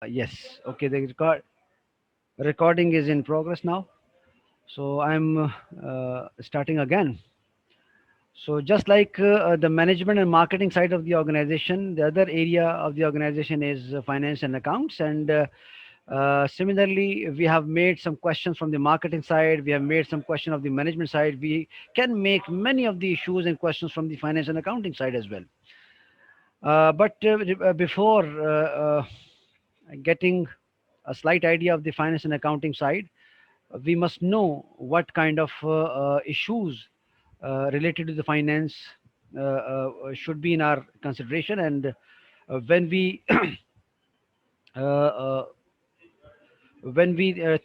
Yes. Okay. The recording is in progress now. So I'm starting again. So just like the management and marketing side of the organization, the other area of the organization is finance and accounts. And similarly, we have made some questions from the marketing side. We have made some question of the management side. We can make many of the issues and questions from the finance and accounting side as well. But before getting a slight idea of the finance and accounting side, we must know what kind of issues related to the finance should be in our consideration. And when we uh, uh,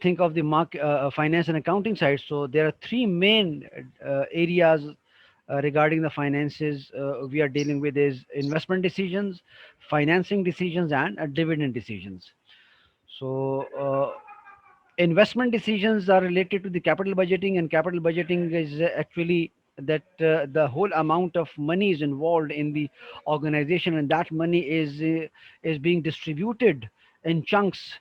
think of the finance and accounting side, so there are three main areas regarding the finances we are dealing with: is investment decisions, financing decisions, and dividend decisions. So investment decisions are related to the capital budgeting, and capital budgeting is actually that the whole amount of money is involved in the organization, and that money is being distributed in chunks.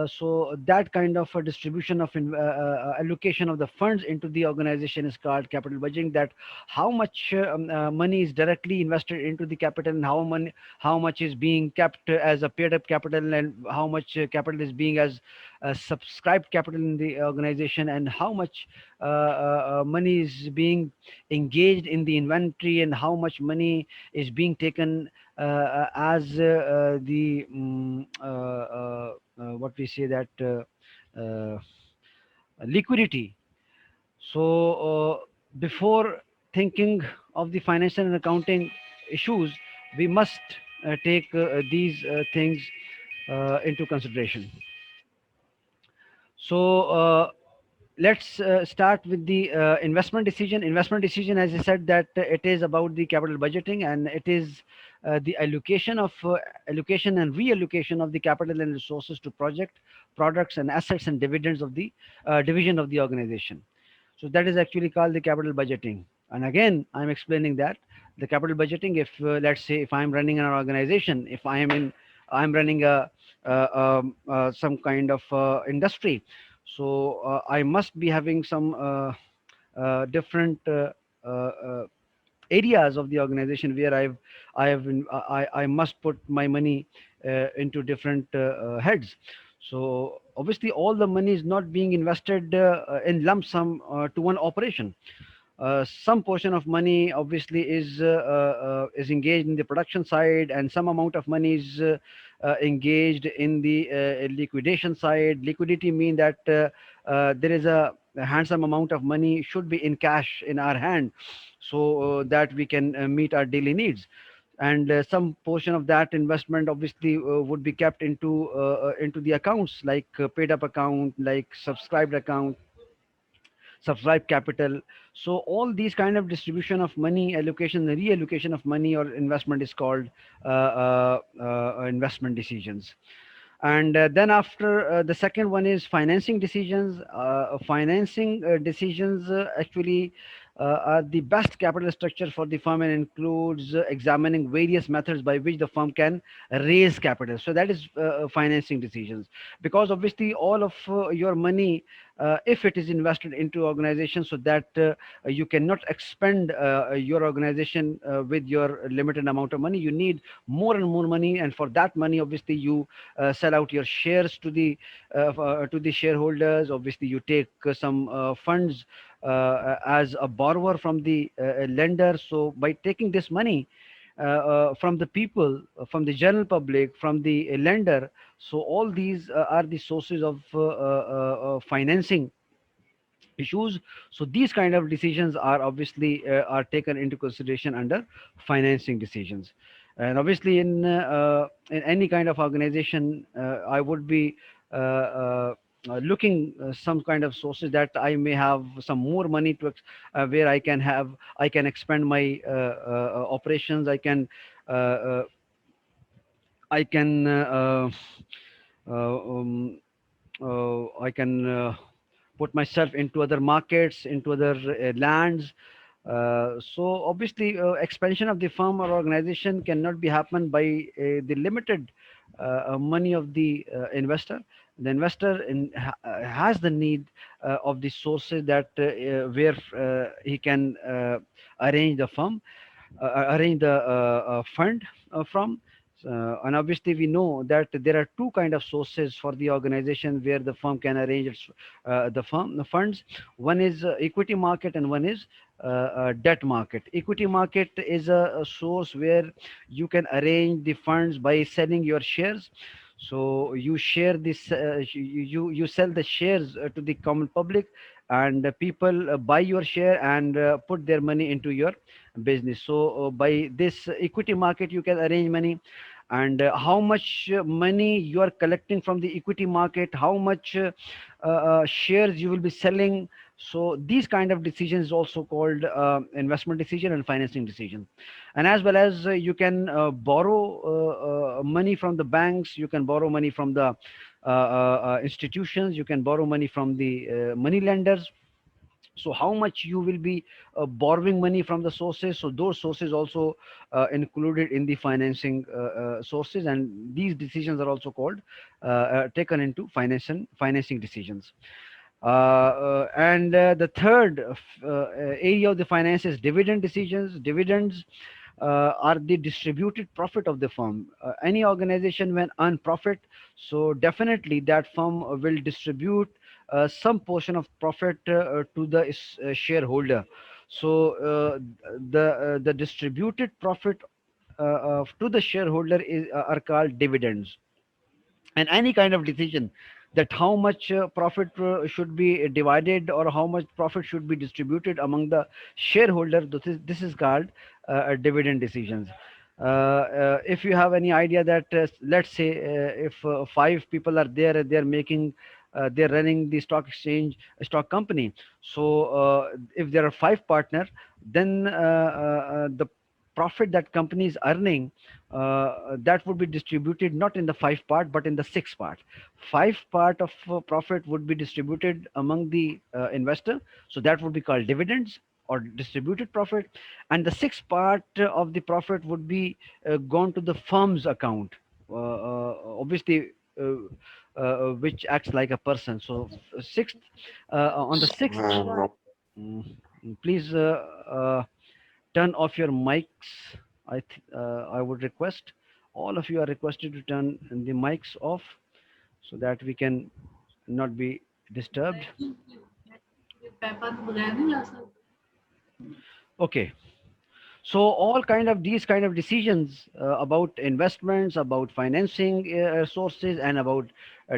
So that kind of a distribution of allocation of the funds into the organization is called capital budgeting. That how much money is directly invested into the capital, and how much is being kept as a paid up capital, and how much capital is being as subscribed capital in the organization, and how much money is being engaged in the inventory, and how much money is being taken as the what we say that liquidity. So before thinking of the financial and accounting issues, we must take these things into consideration. So let's start with the investment decision. Investment decision, as I said, that it is about the capital budgeting, and it is the allocation and reallocation of the capital and resources to project, products, and assets and dividends of the division of the organization. So that is actually called the capital budgeting. And again, I'm explaining that the capital budgeting, if let's say if I'm running an organization, if I'm running some kind of industry, so I must be having some different areas of the organization where I must put my money into different heads. So obviously all the money is not being invested in lump sum to one operation. Some portion of money obviously is engaged in the production side, and some amount of money is engaged in the liquidation side. Liquidity mean that there is a handsome amount of money should be in cash in our hand, so that we can meet our daily needs. And some portion of that investment obviously would be kept into the accounts, like paid up account, like subscribed account, subscribe capital. So all these kind of distribution of money, allocation and reallocation of money or investment is called investment decisions. And then after the second one is financing decisions. Financing decisions actually are the best capital structure for the firm, and includes examining various methods by which the firm can raise capital. So that is financing decisions, because obviously all of your money, if it is invested into organization, so that you cannot expend your organization with your limited amount of money. You need more and more money, and for that money obviously you sell out your shares to the shareholders. Obviously you take some funds as a borrower from the lender. So by taking this money from the people, from the general public, from the lender, so all these are the sources of financing issues. So these kind of decisions are obviously are taken into consideration under financing decisions. And obviously in any kind of organization, I would be looking some kind of sources that I may have some more money where I can expand my operations. Uh, uh, I can put myself into other markets, into other lands. So obviously, expansion of the firm or organization cannot be happened by the limited money of the investor. The investor has the need of the sources that where he can arrange the firm, arrange the fund from. And obviously, we know that there are two kind of sources for the organization where the firm can arrange its the funds. One is equity market, and one is debt market. Equity market is a source where you can arrange the funds by selling your shares. So you share this, you sell the shares to the common public, and people buy your share and put their money into your business. So by this equity market you can arrange money, and how much money you are collecting from the equity market, how much shares you will be selling. So these kind of decisions is also called investment decision and financing decision. And as well as you can borrow money from the banks, you can borrow money from the institutions, you can borrow money from the money lenders. So how much you will be borrowing money from the sources, so those sources also included in the financing sources, and these decisions are also called taken into financing decisions. And the third area of the finance is dividend decisions. Dividends are the distributed profit of the firm. Any organization when earn profit, so definitely that firm will distribute some portion of profit to the shareholder. So the distributed profit to the shareholder are called dividends. And any kind of decision that how much profit should be divided or how much profit should be distributed among the shareholder, this is called dividend decisions. If you have any idea that let's say if five people are there, they're making they're running the stock exchange stock company. So if there are five partners, then the profit that company is earning, that would be distributed not in the five part but in the six part. Five part of profit would be distributed among the investor, so that would be called dividends or distributed profit. And the sixth part of the profit would be gone to the firm's account, obviously, which acts like a person. So sixth, on the sixth, mm, please turn off your mics. I would request all of you are requested to turn the mics off so that we can not be disturbed. Okay. So all kind of these kind of decisions about investments, about financing sources, and about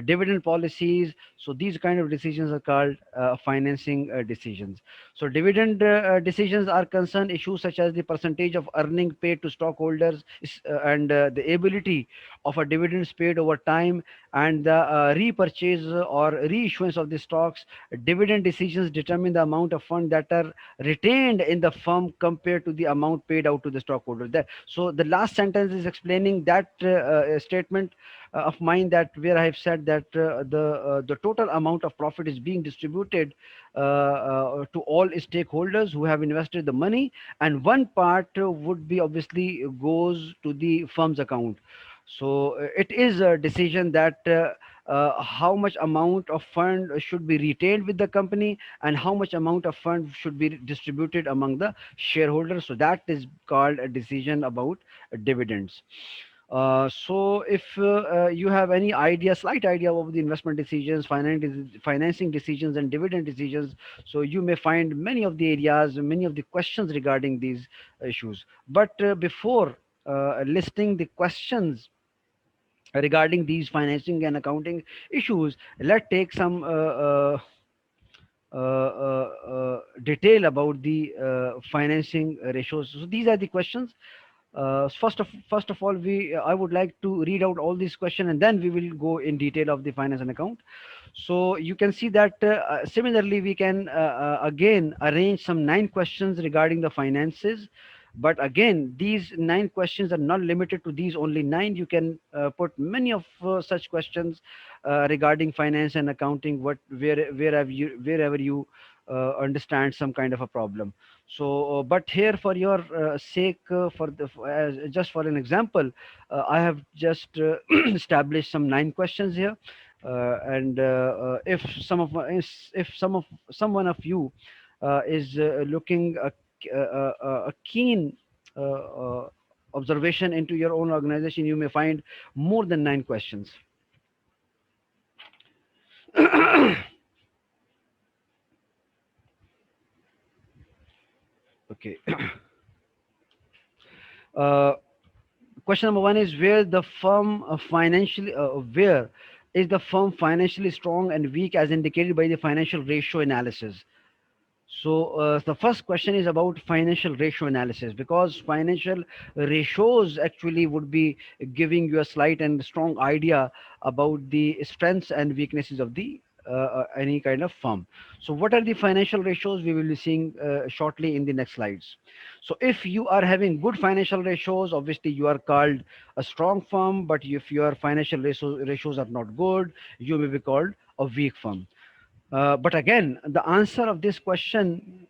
dividend policies, so these kind of decisions are called financing decisions. So dividend decisions are concerned issues such as the percentage of earning paid to stockholders and the ability of a dividends paid over time, and the repurchase or reissuance of the stocks. Dividend decisions determine the amount of fund that are retained in the firm compared to the amount paid out to the stockholder. So the last sentence is explaining that statement of mine, that where I have said that the total amount of profit is being distributed to all stakeholders who have invested the money, and one part would be obviously goes to the firm's account. So it is a decision that how much amount of fund should be retained with the company and how much amount of fund should be distributed among the shareholders. So that is called a decision about dividends. So if you have any idea, slight idea of the investment decisions, financing decisions, and dividend decisions, so you may find many of the areas, many of the questions regarding these issues. But before listing the questions regarding these financing and accounting issues, let's take some detail about the financing ratios. So these are the questions. First of all, we I would like to read out all these questions, and then we will go in detail of the finance and account. So you can see that similarly we can again arrange some 9 questions regarding the finances. But again, these 9 questions are not limited to these only 9. You can put many of such questions regarding finance and accounting, wherever you understand some kind of a problem. So but here for your sake, just for an example, I have just established some 9 questions here. And if some of someone of you is looking a keen observation into your own organization, you may find more than 9 questions. Okay. uh, Question number one is, where is the firm financially strong and weak as indicated by the financial ratio analysis? So the first question is about financial ratio analysis, because financial ratios actually would be giving you a slight and strong idea about the strengths and weaknesses of the any kind of firm. So what are the financial ratios? We will be seeing shortly in the next slides. So if you are having good financial ratios, obviously you are called a strong firm. But if your financial ratios are not good, you may be called a weak firm. But again, the answer of this question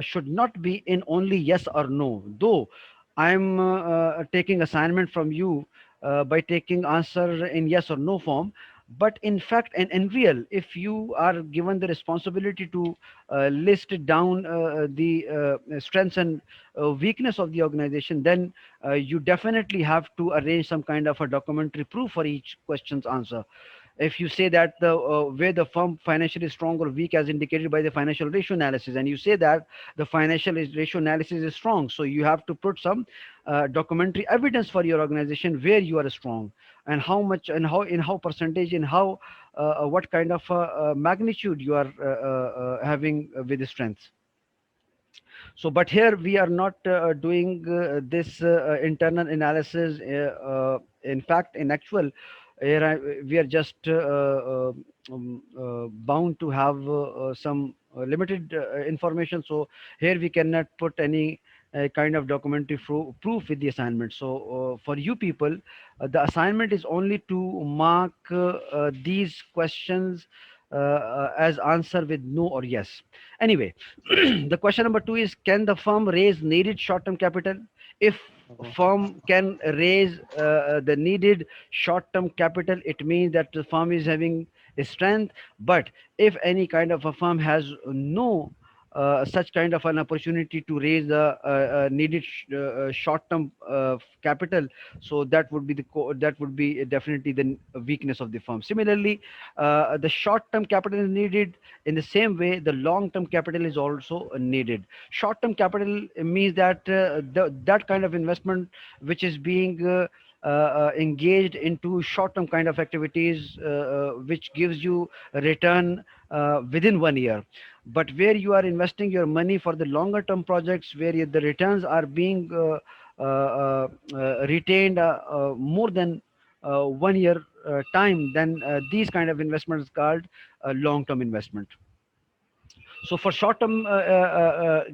should not be in only yes or no. Though I'm taking assignment from you by taking answer in yes or no form. But in fact and in real, if you are given the responsibility to list down the strengths and weakness of the organization, then you definitely have to arrange some kind of a documentary proof for each question's answer. If you say that the where the firm financially strong or weak as indicated by the financial ratio analysis, and you say that the ratio analysis is strong, so you have to put some documentary evidence for your organization where you are strong, and how much, and how percentage, and how what kind of magnitude you are having with the strengths. So but here we are not doing this internal analysis. In fact, in actual, we are just bound to have some limited information. So here we cannot put any kind of documentary proof with the assignment. So for you people, the assignment is only to mark these questions as answer with no or yes. Anyway, the question number two is, can the firm raise needed short-term capital? If firm can raise the needed short-term capital, it means that the firm is having a strength. But if any kind of a firm has no such kind of an opportunity to raise the needed short-term capital, so that would be that would be definitely the weakness of the firm. Similarly, the short-term capital is needed. In the same way, the long-term capital is also needed. Short-term capital means that that kind of investment which is being engaged into short-term kind of activities, which gives you a return within 1 year. But where you are investing your money for the longer term projects, where the returns are being retained more than 1 year time, then these kind of investments called long term investment. So for short term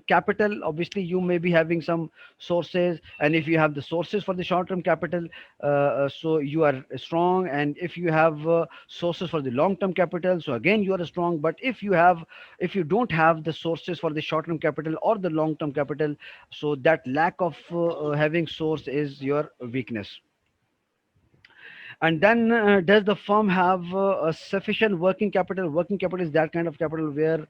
capital, obviously you may be having some sources, and if you have the sources for the short term capital, so you are strong. And if you have sources for the long term capital, so again you are strong. But if you don't have the sources for the short term capital or the long term capital, so that lack of having source is your weakness. And then, does the firm have a sufficient working capital? Working capital is that kind of capital where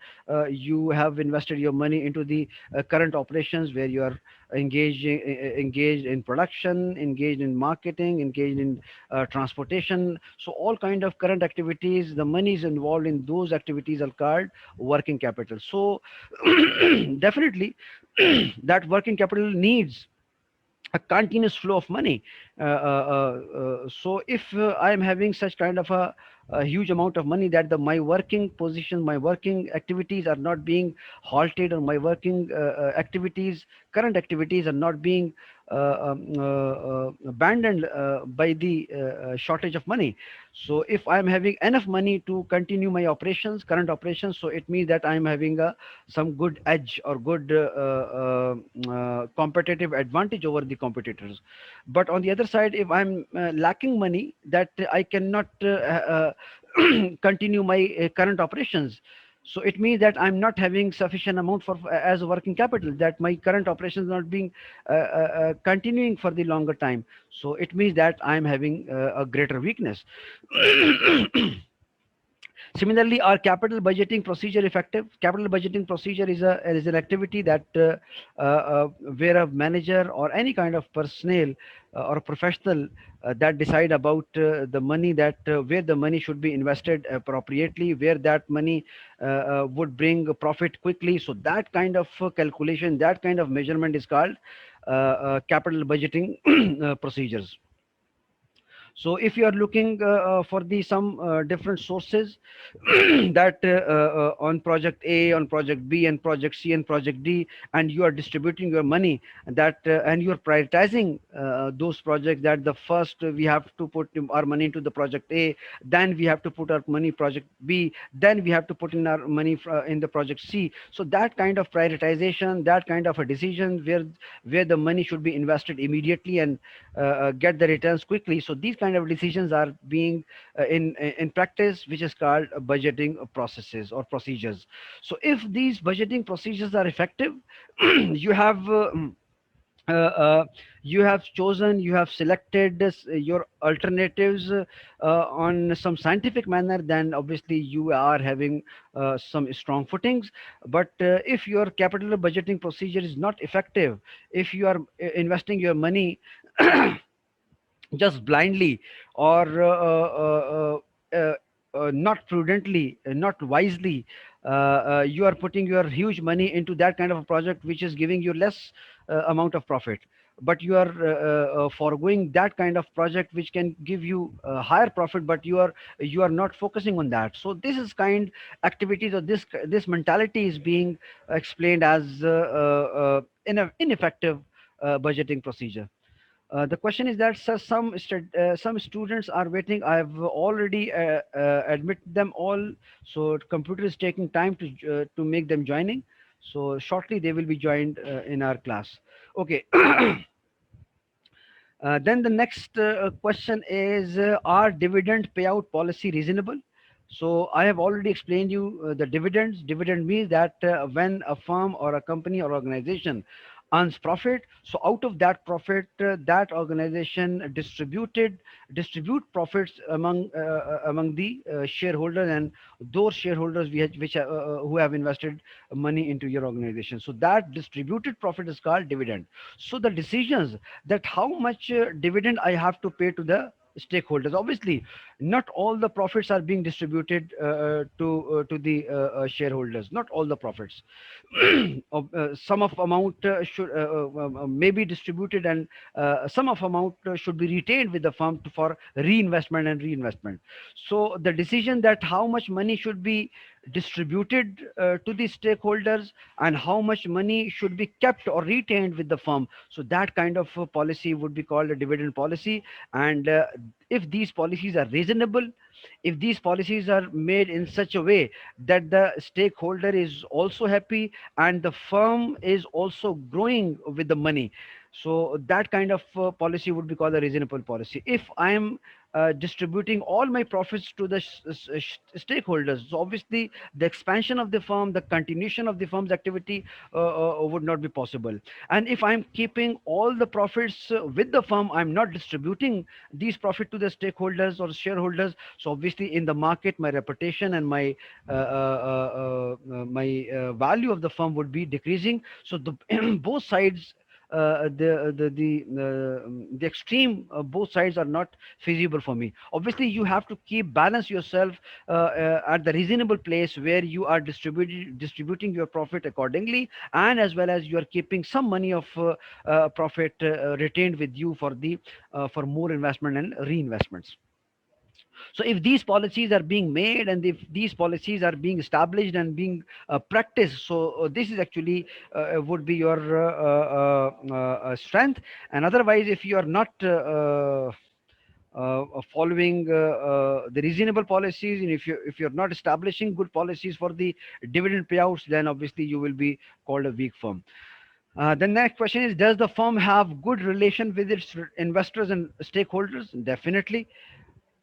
you have invested your money into the current operations, where you are engaged in production, engaged in marketing, engaged in transportation. So all kind of current activities, the money is involved in those activities are called working capital. So definitely that working capital needs a continuous flow of money. So if I am having such kind of a huge amount of money, that my working position, my working activities are not being halted, or my working activities, current activities are not being abandoned by the shortage of money. So if I am having enough money to continue my operations, current operations, so it means that I am having some good edge or good competitive advantage over the competitors. But on the other side, if I'm lacking money, that I cannot continue my current operations, So it means that I'm not having sufficient amount for as a working capital, that my current operations not being continuing for the longer time. So it means that I'm having a greater weakness. Similarly, are capital budgeting procedure effective? Capital budgeting procedure is an activity that where a manager or any kind of personnel or a professional that decide about the money, that where the money should be invested appropriately, where that money would bring a profit quickly. So that kind of calculation, that kind of measurement is called capital budgeting procedures. So if you are looking for the some different sources that on project A, on project B, and project C and project D, and you are distributing your money, that and you are prioritizing those projects, that the first we have to put our money into the project A, then we have to put our money project B, then we have to put in our money in the project C. So that kind of prioritization, that kind of a decision where the money should be invested immediately and get the returns quickly. So these kind of decisions are being in practice, which is called budgeting processes or procedures. So if these budgeting procedures are effective, you have uh, uh, you have chosen, you have selected your alternatives on some scientific manner, then obviously you are having some strong footings. But if your capital budgeting procedure is not effective, if you are investing your money just blindly, or not prudently, not wisely, you are putting your huge money into that kind of a project which is giving you less amount of profit, but you are foregoing that kind of project which can give you higher profit, but you are not focusing on that. So this is kind activities, or this mentality is being explained as ineffective budgeting procedure. The question is that, sir, some students are waiting. I've already admit them all. So computer is taking time to make them joining. So shortly they will be joined in our class. Okay. Then the next question is, are dividend payout policy reasonable? So I have already explained you the dividends. Dividend means that when a firm or a company or organization earns profit, so out of that profit, that organization distribute profits among the shareholders, and those shareholders who have invested money into your organization. So that distributed profit is called dividend. So the decisions that how much dividend I have to pay to the stakeholders. Obviously, not all the profits are being distributed to the shareholders. Not all the profits. Some of amount should may be distributed, and some of amount should be retained with the firm for reinvestment and reinvestment. So the decision that how much money should be distributed to the stakeholders and how much money should be kept or retained with the firm, so that kind of policy would be called a dividend policy. And if these policies are reasonable, if these policies are made in such a way that the stakeholder is also happy and the firm is also growing with the money, so that kind of policy would be called a reasonable policy. If I am distributing all my profits to the stakeholders, so obviously the expansion of the firm, the continuation of the firm's activity would not be possible. And if I'm keeping all the profits with the firm, I'm not distributing these profit to the stakeholders or shareholders, so obviously in the market my reputation and my value of the firm would be decreasing. So the both sides, the extreme, both sides are not feasible for me. Obviously you have to keep balance yourself at the reasonable place where you are distributing your profit accordingly, and as well as you are keeping some money of profit retained with you for the for more investment and reinvestments. So if these policies are being made, and if these policies are being established and being practiced, so this is actually would be your strength. And otherwise, if you are not following the reasonable policies, and if you're not establishing good policies for the dividend payouts, then obviously you will be called a weak firm. The next question is, does the firm have good relation with its investors and stakeholders? Definitely.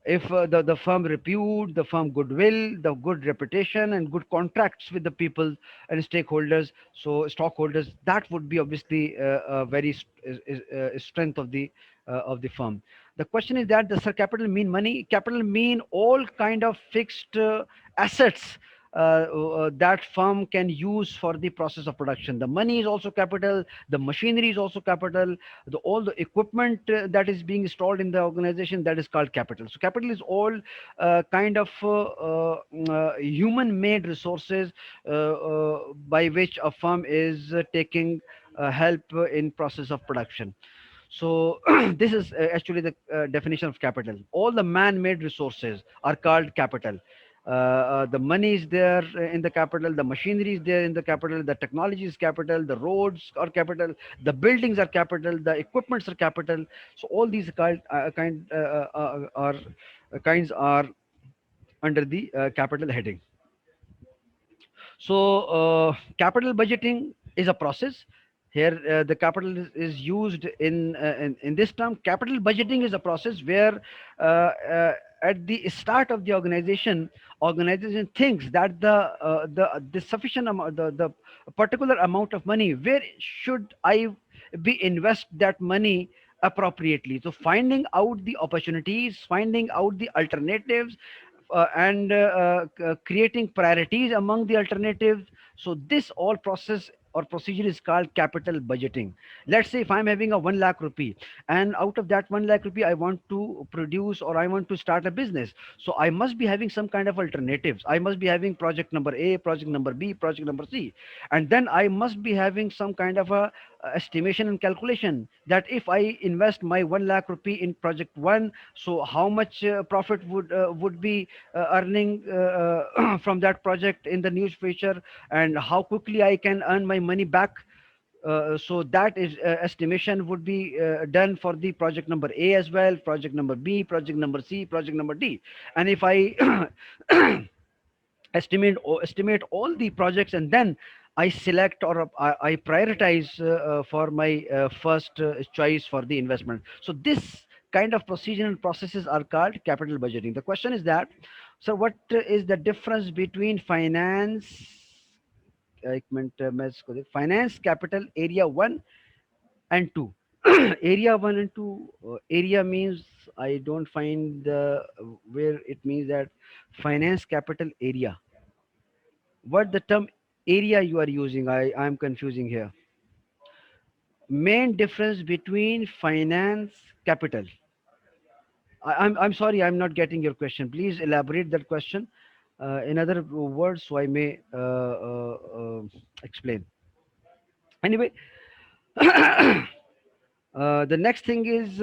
if the firm repute, the firm goodwill, the good reputation, and good contracts with the people and stakeholders, so stockholders, that would be obviously a very strength of the firm. The question is that, does capital mean money? Capital mean all kind of fixed assets that firm can use for the process of production. The money is also capital, the machinery is also capital, all the equipment that is being installed in the organization, that is called capital. So capital is all kind of human made resources by which a firm is taking help in process of production. So this is actually the definition of capital. All the man-made resources are called capital. The money is there in the capital, the machinery is there in the capital, the technology is capital, the roads are capital, the buildings are capital, the equipments are capital. So all these kinds are under the capital heading. So, capital budgeting is a process. Here, the capital is used in this term. Capital budgeting is a process where, at the start of the organization thinks that the sufficient amount, the particular amount of money, where should I be invest that money appropriately. So, finding out the opportunities, finding out the alternatives, and creating priorities among the alternatives. So this all process or procedure is called capital budgeting. Let's say if I'm having a 1 lakh rupee, and out of that 1 lakh rupee I want to produce or I want to start a business, so I must be having some kind of alternatives. I must be having project number A, project number B, project number C, and then I must be having some kind of a estimation and calculation that if I invest my 1 lakh rupee in project 1, so how much profit would be earning from that project in the near future, and how quickly I can earn my money back. So that is estimation would be done for the project number A as well, project number B, project number C, project number D. And if I estimate all the projects, and then I select or I prioritize for my first choice for the investment. So this kind of procedure and processes are called capital budgeting. The question is that, so what is the difference between finance capital area 1 and 2? Area 1 and 2, area means I don't find where it means that finance capital area. What the term area you are using, I'm confusing here. Main difference between finance capital. I'm sorry, I'm not getting your question. Please elaborate that question in other words so I may explain. Anyway, the next thing is,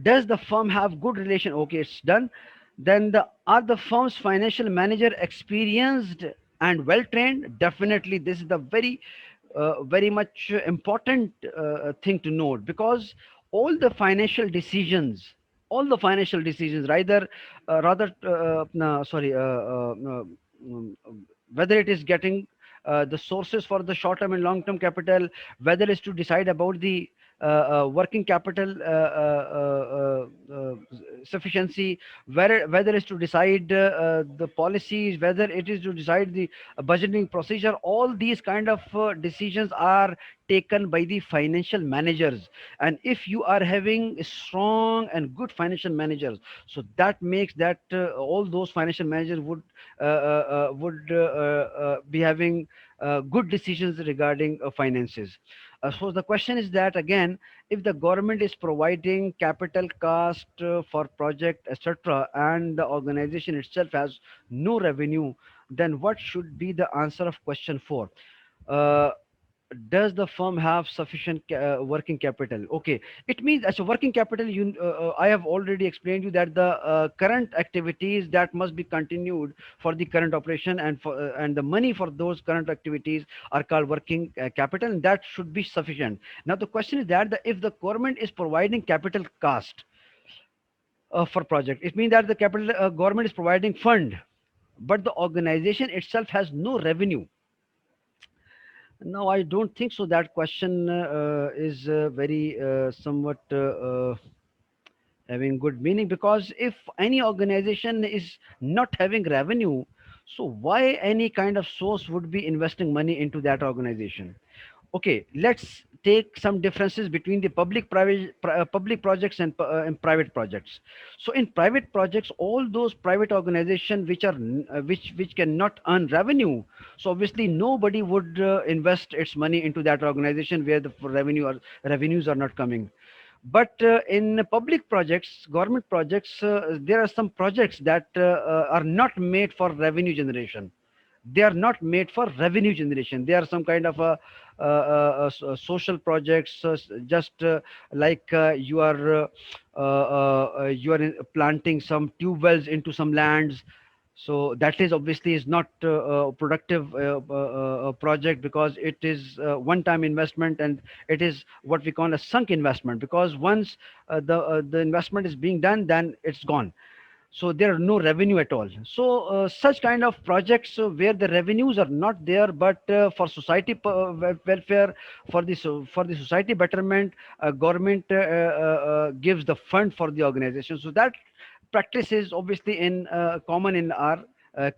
does the firm have good relation? Okay, it's done. Then are the firm's financial manager experienced and well trained? Definitely, this is the very much important thing to note, because all the financial decisions, rather, no, sorry, no, um, whether it is getting the sources for the short term and long term capital, whether it's to decide about the working capital sufficiency, whether it's to decide the policies, whether it is to decide the budgeting procedure, all these kind of decisions are taken by the financial managers. And if you are having strong and good financial managers, so that makes that all those financial managers would be having good decisions regarding finances. So the question is that again, if the government is providing capital cost for project, etc., and the organization itself has no revenue, then what should be the answer of question 4? Uh, does the firm have sufficient working capital? Okay, it means as a working capital, I have already explained you that the current activities that must be continued for the current operation, and the money for those current activities are called working capital, and that should be sufficient. Now the question is that if the government is providing capital cost for project, it means that the capital government is providing fund, but the organization itself has no revenue. No, I don't think so. That question is very somewhat having good meaning, because if any organization is not having revenue, so why any kind of source would be investing money into that organization? Okay, let's take some differences between the public projects and private projects. So in private projects, all those private organizations which are which cannot earn revenue, so obviously nobody would invest its money into that organization where the revenues are not coming. But in public projects, government projects, there are some projects that are not made for revenue generation. They are not made for revenue generation. They are some kind of social projects, just like you are planting some tube wells into some lands. So that is obviously is not a productive project, because it is one time investment, and it is what we call a sunk investment, because once the investment is being done, then it's gone. So there are no revenue at all. So such kind of projects where the revenues are not there, but for society welfare, for the society betterment, government gives the fund for the organization. So that practice is obviously in common in our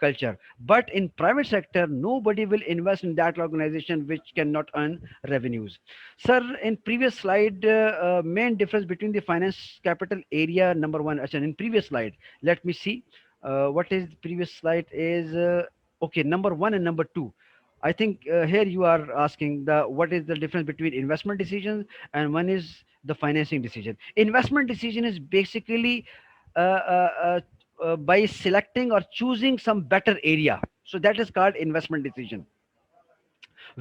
culture. But in private sector, nobody will invest in that organization which cannot earn revenues. Sir, in previous slide, main difference between the finance capital area, number one. Achha, in previous slide, let me see. What is the previous slide is okay, number one and number two. I think here you are asking the what is the difference between investment decisions, and one is the financing decision. Investment decision is basically uh, uh, uh, by selecting or choosing some better area. So that is called investment decision,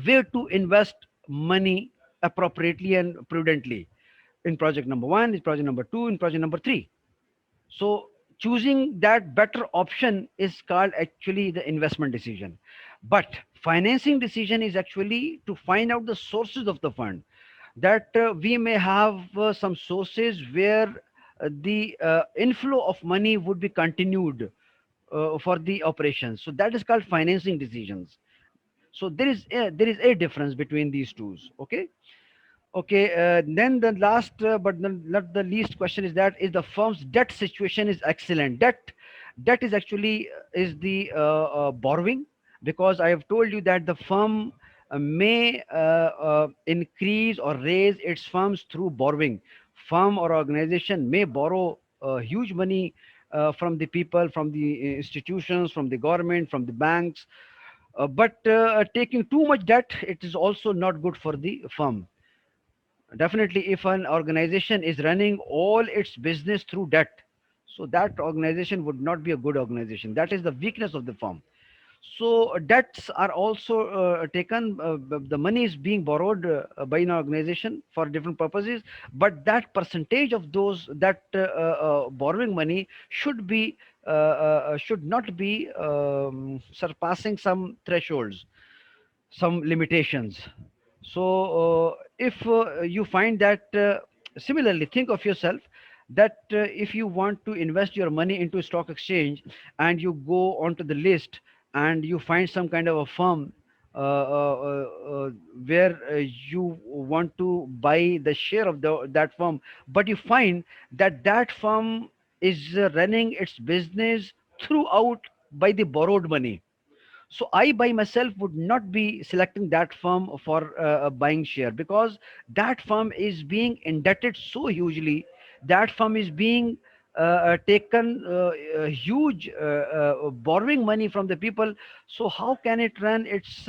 where to invest money appropriately and prudently in project number one, in project number two, in project number three. So choosing that better option is called actually the investment decision. But financing decision is actually to find out the sources of the fund, that we may have some sources where the inflow of money would be continued for the operations. So that is called financing decisions. So there is a difference between these two. Okay. Okay, then the last but not the least question is that is the firm's debt situation is excellent. Debt is actually is the borrowing, because I have told you that the firm may increase or raise its funds through borrowing. Firm or organization may borrow huge money from the people, from the institutions, from the government, from the banks. But taking too much debt, it is also not good for the firm. Definitely, if an organization is running all its business through debt, so that organization would not be a good organization. That is the weakness of the firm. So debts are also taken, the money is being borrowed by an organization for different purposes, but that percentage of those that borrowing money should not be surpassing some thresholds, some limitations. So if you find that similarly, think of yourself that if you want to invest your money into a stock exchange, and you go onto the list, and you find some kind of a firm where you want to buy the share of that firm, but you find that that firm is running its business throughout by the borrowed money. So I by myself would not be selecting that firm for buying share, because that firm is being indebted so hugely. That firm is being taken huge borrowing money from the people. So how can it run its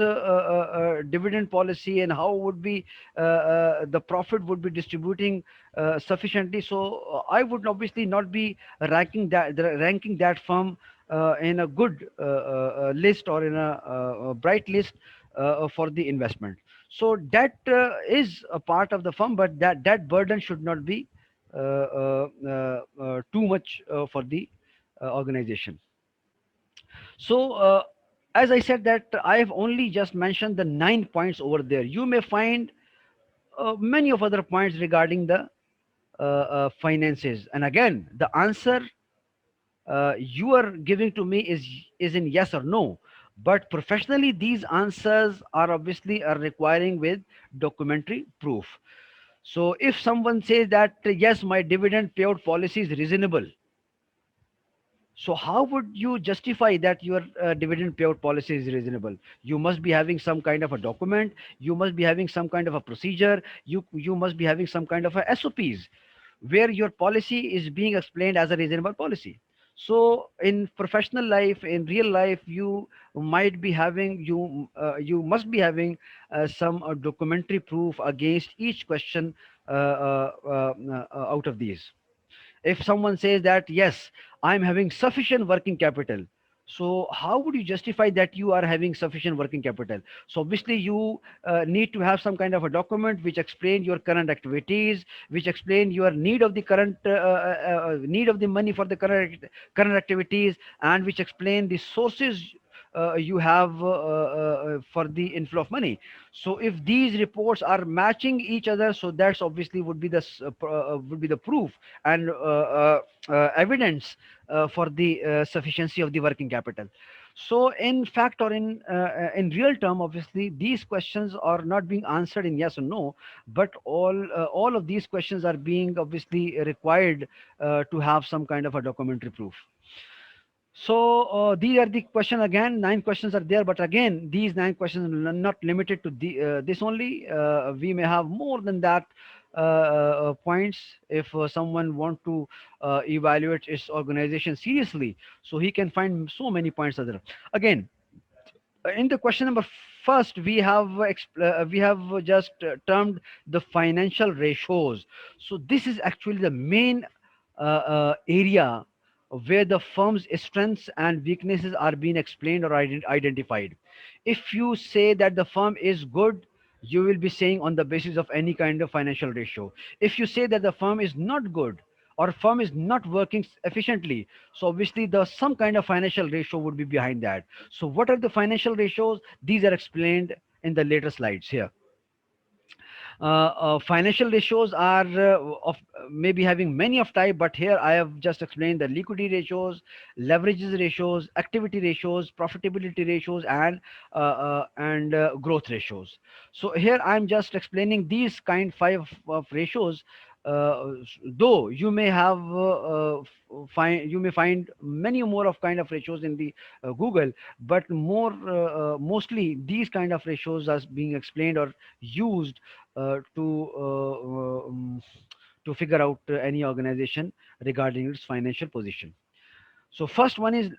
dividend policy, and how would be the profit would be distributing sufficiently? So I would obviously not be ranking that firm in a good list, or in a bright list for the investment. So that is a part of the firm, but that burden should not be too much for the organization. So as I said that I have only just mentioned the 9 points over there. You may find many of other points regarding the finances, and again the answer you are giving to me is in yes or no. But professionally, these answers are obviously are requiring with documentary proof. So if someone says that yes, my dividend payout policy is reasonable, so how would you justify that your dividend payout policy is reasonable? You must be having some kind of a document. You must be having some kind of a procedure. You must be having some kind of a SOPs where your policy is being explained as a reasonable policy. So in professional life, in real life, you must be having some documentary proof against each question out of these. If someone says that yes, I'm having sufficient working capital, so how would you justify that you are having sufficient working capital? So obviously you need to have some kind of a document which explain your current activities, which explain your need of the current need of the money for the current activities, and which explain the sources you have for the inflow of money. So if these reports are matching each other, so that's obviously would be would be the proof and evidence for the sufficiency of the working capital. So in fact, or in real term, obviously these questions are not being answered in yes or no, but all of these questions are being obviously required to have some kind of a documentary proof. So these are the question. Again, 9 questions are there, but again, these 9 questions are not limited to this only. We may have more than that points if someone want to evaluate its organization seriously. So he can find so many points other. Again, in the question number first, we have just termed the financial ratios. So this is actually the main area where the firm's strengths and weaknesses are being explained or identified. If you say that the firm is good, you will be saying on the basis of any kind of financial ratio. If you say that the firm is not good or firm is not working efficiently, so obviously the some kind of financial ratio would be behind that. So what are the financial ratios? These are explained in the later slides here. Financial ratios are of maybe having many of type, but here I have just explained the liquidity ratios, leverages ratios, activity ratios, profitability ratios, and growth ratios. So here I'm just explaining these kind five of ratios. Though you may have find you may find many more of kind of ratios in the Google, but mostly these kind of ratios are being explained or used to figure out any organization regarding its financial position. So first one is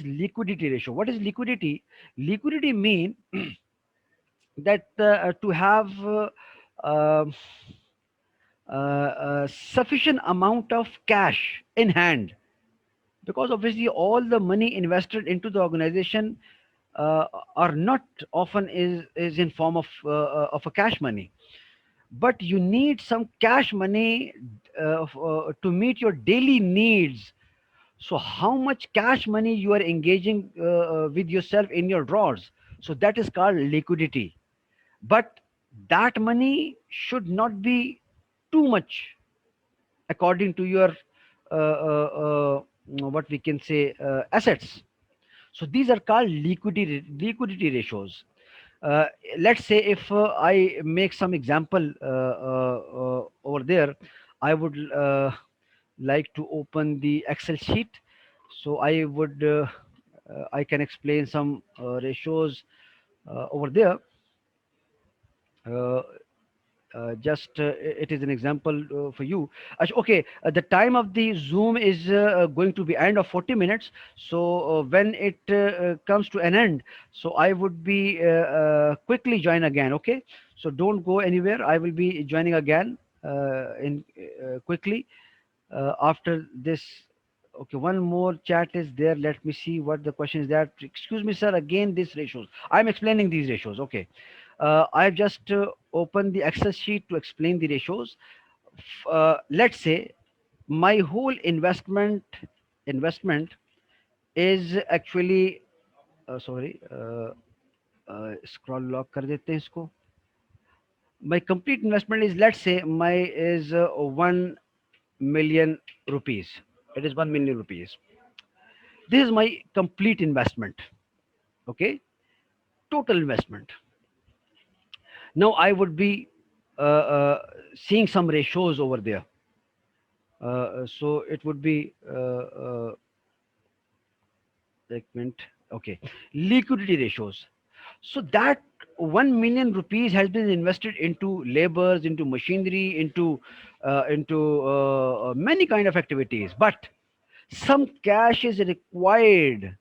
liquidity ratio. What is liquidity? Liquidity mean that to have um sufficient amount of cash in hand, because obviously all the money invested into the organization are not often is in form of a cash money, but you need some cash money to meet your daily needs. So how much cash money you are engaging with yourself in your drawers, so that is called liquidity. But that money should not be too much according to your what we can say assets. So these are called liquidity ratios. uh, let's say if I make some example over there, I would like to open the Excel sheet. So I can explain some ratios over there. uh, just it is an example for you. Okay, the time of the Zoom is going to be end of 40 minutes. So when it comes to an end, so I would be quickly join again. Okay, so don't go anywhere. I will be joining again in quickly after this. Okay, one more chat is there. Let me see what the question is. That, excuse me, sir, again these ratios. I'm explaining these ratios. Okay, I've just opened the Excel sheet to explain the ratios. Let's say my whole investment is actually sorry, scroll lock कर देते हैं इसको. My complete investment is, let's say my is 1 million rupees. It is 1 million rupees. This is my complete investment. Okay, total investment. Now I would be seeing some ratios over there. So it would be segment. Okay, liquidity ratios. So that 1 million rupees has been invested into labors, into machinery, into many kind of activities, but some cash is required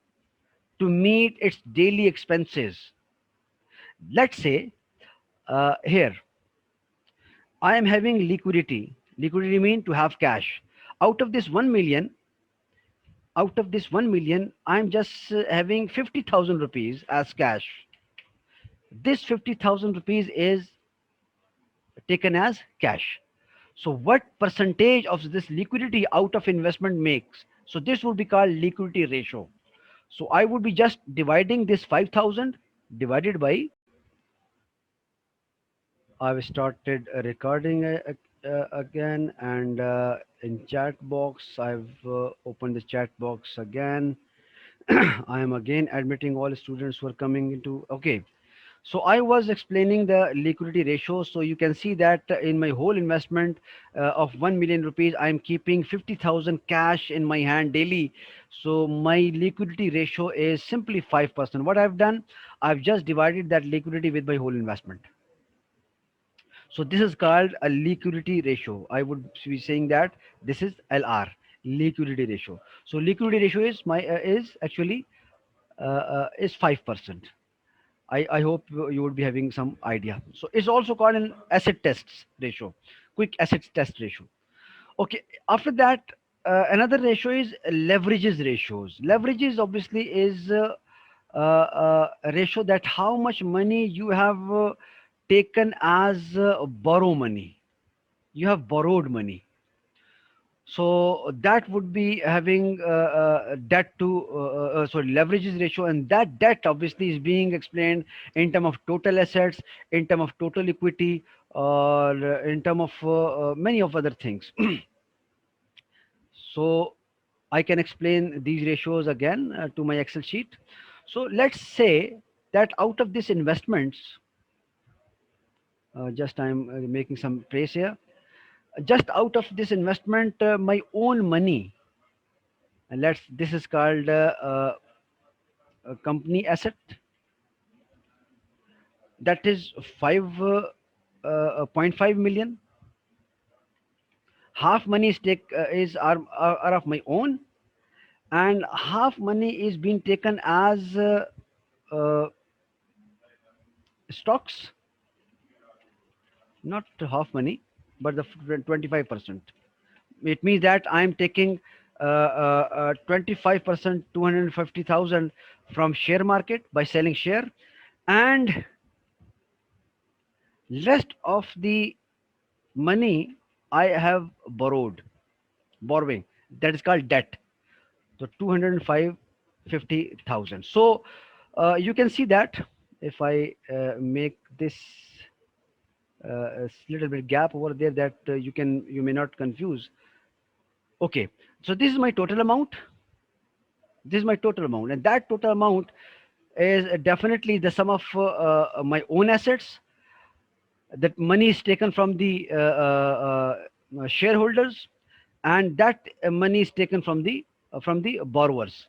to meet its daily expenses. Let's say here I am having liquidity. Liquidity mean to have cash. Out of this 1 million, out of this 1 million, I'm just having 50,000 rupees as cash. This 50,000 rupees is taken as cash. So what percentage of this liquidity out of investment makes? So this would be called liquidity ratio. So I would be just dividing this 5,000 divided by, I've started recording again, and in chat box I've opened the chat box again. I am again admitting all students who are coming into. Okay, so I was explaining the liquidity ratio. So you can see that in my whole investment of 1 million rupees, I am keeping 50,000 cash in my hand daily. So my liquidity ratio is simply 5%. What I've done, I've just divided that liquidity with my whole investment. So this is called a liquidity ratio. I would be saying that this is LR, liquidity ratio. So liquidity ratio is my is actually is 5%. I hope you would be having some idea. So it's also called an asset tests ratio, quick assets test ratio. Okay, after that, another ratio is leverages ratios. Leverages obviously is a ratio that how much money you have taken as borrow money. You have borrowed money. So that would be having debt to sorry, leverages ratio, and that debt obviously is being explained in term of total assets, in term of total equity, or in term of many of other things. So I can explain these ratios again to my Excel sheet. So let's say that out of this investments, just I'm making some trace here. Just out of this investment, my own money, and let's this is called a company asset, that is 5.5 million. Half money is are of my own, and half money is being taken as uh, stocks, not half money, but the 25%. It means that I am taking 25%, 250,000 from share market by selling share, and rest of the money I have borrowing. That is called debt. So 205 50,000. So you can see that if I make this a little bit gap over there, that you may not confuse. Okay, so this is my total amount. This is my total amount, and that total amount is definitely the sum of my own assets. That money is taken from the shareholders, and that money is taken from the borrowers.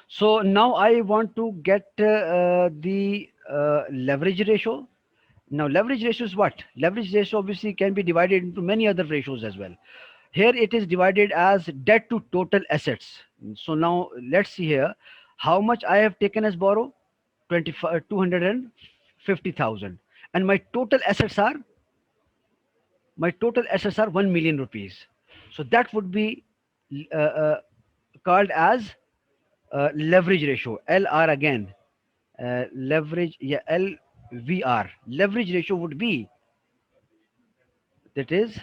So now I want to get the leverage ratio. Now leverage ratio is what? Leverage ratio obviously can be divided into many other ratios as well. Here it is divided as debt to total assets. So now let's see here how much I have taken as borrow. 25 250,000, and my total assets are 1 million rupees. So that would be uh, uh, called as leverage ratio, LR again. Leverage, yeah, LVR. Leverage ratio would be, that is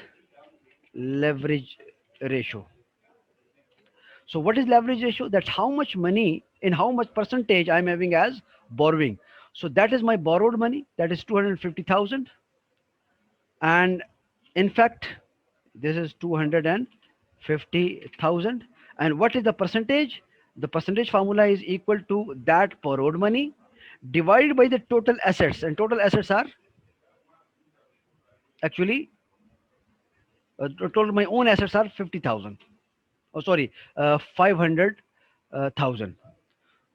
leverage ratio. So what is leverage ratio? That's how much money, in how much percentage I'm having as borrowing. So that is my borrowed money, that is 250,000. And in fact, this is 250,000. And what is the percentage? The percentage formula is equal to that borrowed money divided by the total assets, and total assets are Actually, total my own assets are 50,000. Oh, sorry, 500,000.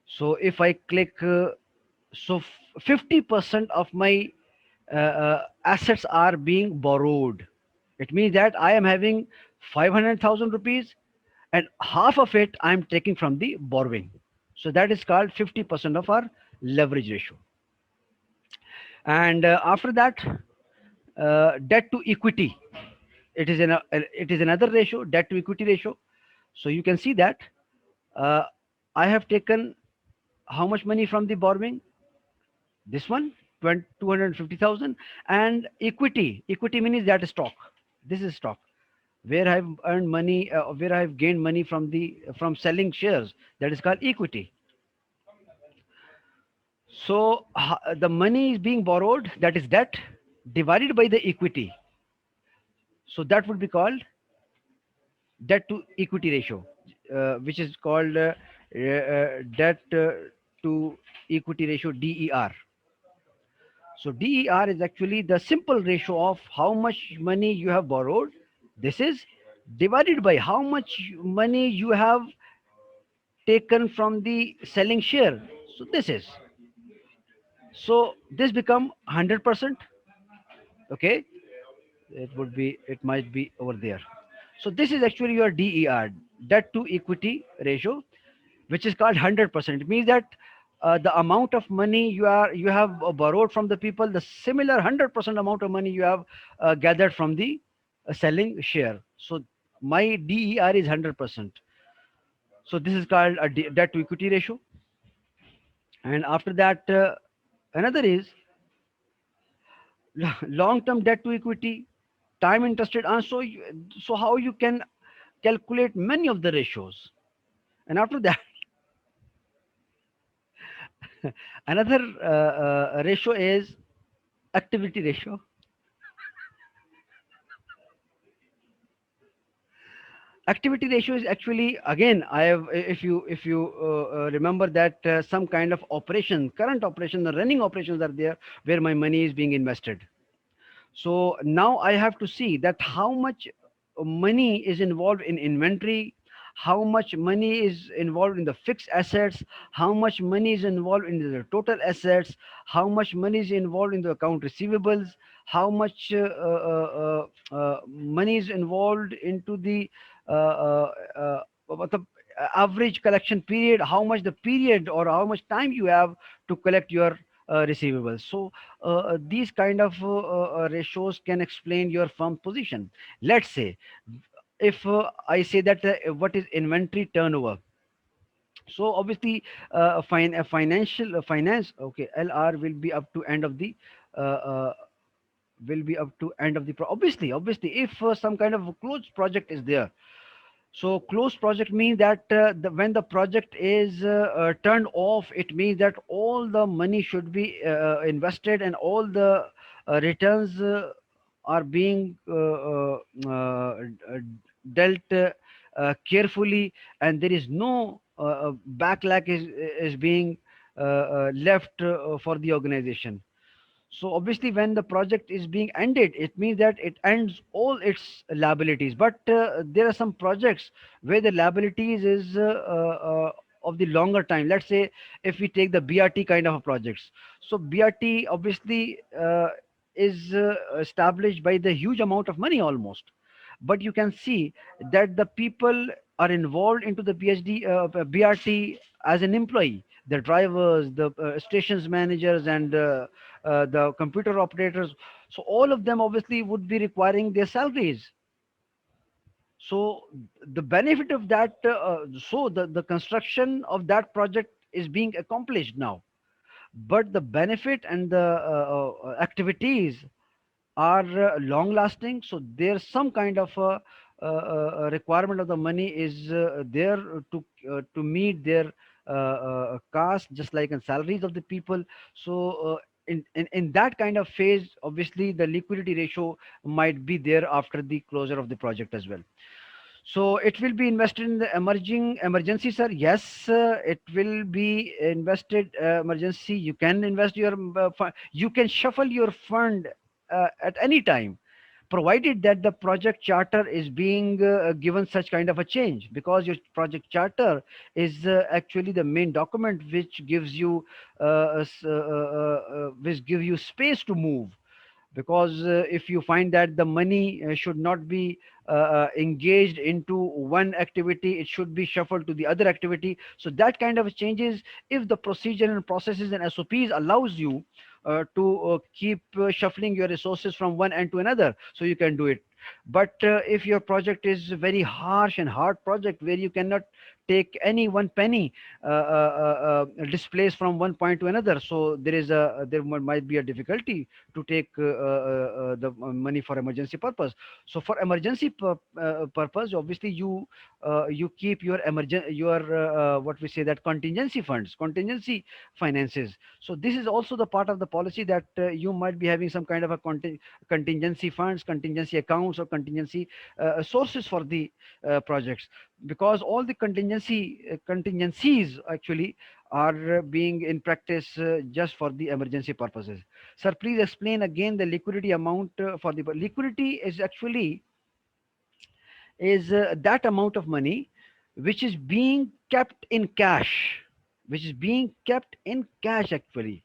So if I click, so 50% of my assets are being borrowed. It means that I am having 500,000 rupees, and half of it I am taking from the borrowing. So that is called 50% of our leverage ratio. And after that, debt to equity. It is another ratio, debt to equity ratio. So you can see that uh, I have taken how much money from the borrowing? This one, 250,000. And equity means that stock. This is stock where I've earned money, where I've gained money from selling shares. That is called equity. So the money is being borrowed, that is debt, divided by the equity. So that would be called debt to equity ratio, which is called debt to equity ratio, DER. So DER is actually the simple ratio of how much money you have borrowed. This is divided by how much money you have taken from the selling share. So this is, so this become 100%. Okay, it might be over there. So this is actually your DER, debt to equity ratio, which is called 100%. It means that the amount of money you have borrowed from the people, the similar 100% amount of money you have gathered from the selling share. So my DER is 100%. So this is called a debt to equity ratio. And after that, another is long term debt to equity, time interested. And so how you can calculate many of the ratios. And after that, another ratio is activity ratio. Activity ratio is actually, again, I have, if you remember that some kind of operation, current operation, the running operations are there where my money is being invested. So now I have to see that how much money is involved in inventory, how much money is involved in the fixed assets, how much money is involved in the total assets, how much money is involved in the account receivables, how much money is involved into the what the average collection period, how much the period or how much time you have to collect your receivables. So these kind of ratios can explain your firm position. Let's say if I say that what is inventory turnover. So obviously a financial finance, okay, LR will be up to end of the uh, uh, obviously if some kind of a closed project is there. So closed project means that when the project is turned off, it means that all the money should be invested, and all the returns are being dealt carefully, and there is no backlash is being left for the organization. So obviously, when the project is being ended, it means that it ends all its liabilities. But there are some projects where the liabilities is of the longer time. Let's say if we take the BRT kind of a projects. So BRT obviously is established by the huge amount of money almost. But you can see that the people are involved into the BRT as an employee. The drivers, the stations managers, and the computer operators. So all of them obviously would be requiring their salaries. So the benefit of that, so the construction of that project is being accomplished now. But the benefit and the activities are long lasting. So there's some kind of requirement of the money is there to meet their cost, just like in salaries of the people. So in that kind of phase, obviously the liquidity ratio might be there after the closure of the project as well. So it will be invested in the emerging emergency, sir. Yes, it will be invested emergency. You can invest your you can shuffle your fund at any time. provided that the project charter is being given such kind of a change, because your project charter is actually the main document which gives you which give you space to move. Because if you find that the money should not be engaged into one activity, it should be shuffled to the other activity. So that kind of changes, if the procedure and processes and SOPs allows you to keep shuffling your resources from one end to another, so you can do it. But if your project is very harsh and hard project where you cannot take any one penny displaced from one point to another, so might be a difficulty to take the money for emergency purpose. So for emergency purpose, obviously you keep your what we say, that contingency funds, contingency finances. So this is also the part of the policy, that you might be having some kind of a contingency funds, contingency accounts, or contingency sources for the projects, because all the contingencies actually are being in practice just for the emergency purposes. Sir, please explain again the liquidity amount for the liquidity is actually that amount of money which is being kept in cash, which is being kept in cash actually.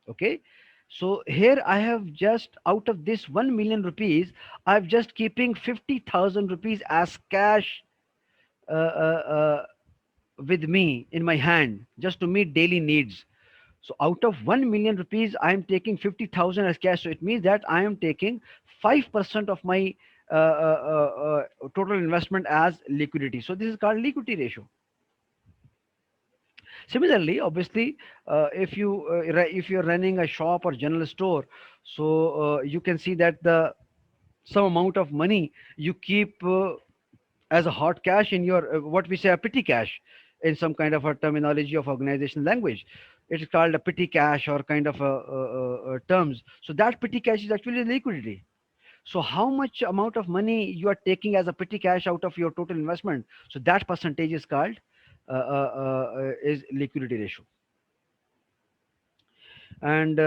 Okay. So here I have, just out of this 1 million rupees, I'm just keeping 50,000 rupees as cash with me in my hand, just to meet daily needs. So out of 1 million rupees, I am taking 50,000 as cash. So it means that I am taking 5% of my total investment as liquidity. So this is called liquidity ratio. Similarly, obviously, if you're running a shop or general store, so you can see that the some amount of money you keep as a hot cash in your what we say a petty cash, in some kind of a terminology of organizational language. It is called a petty cash, or kind of terms. So that petty cash is actually liquidity. So how much amount of money you are taking as a petty cash out of your total investment, so that percentage is called is liquidity ratio. And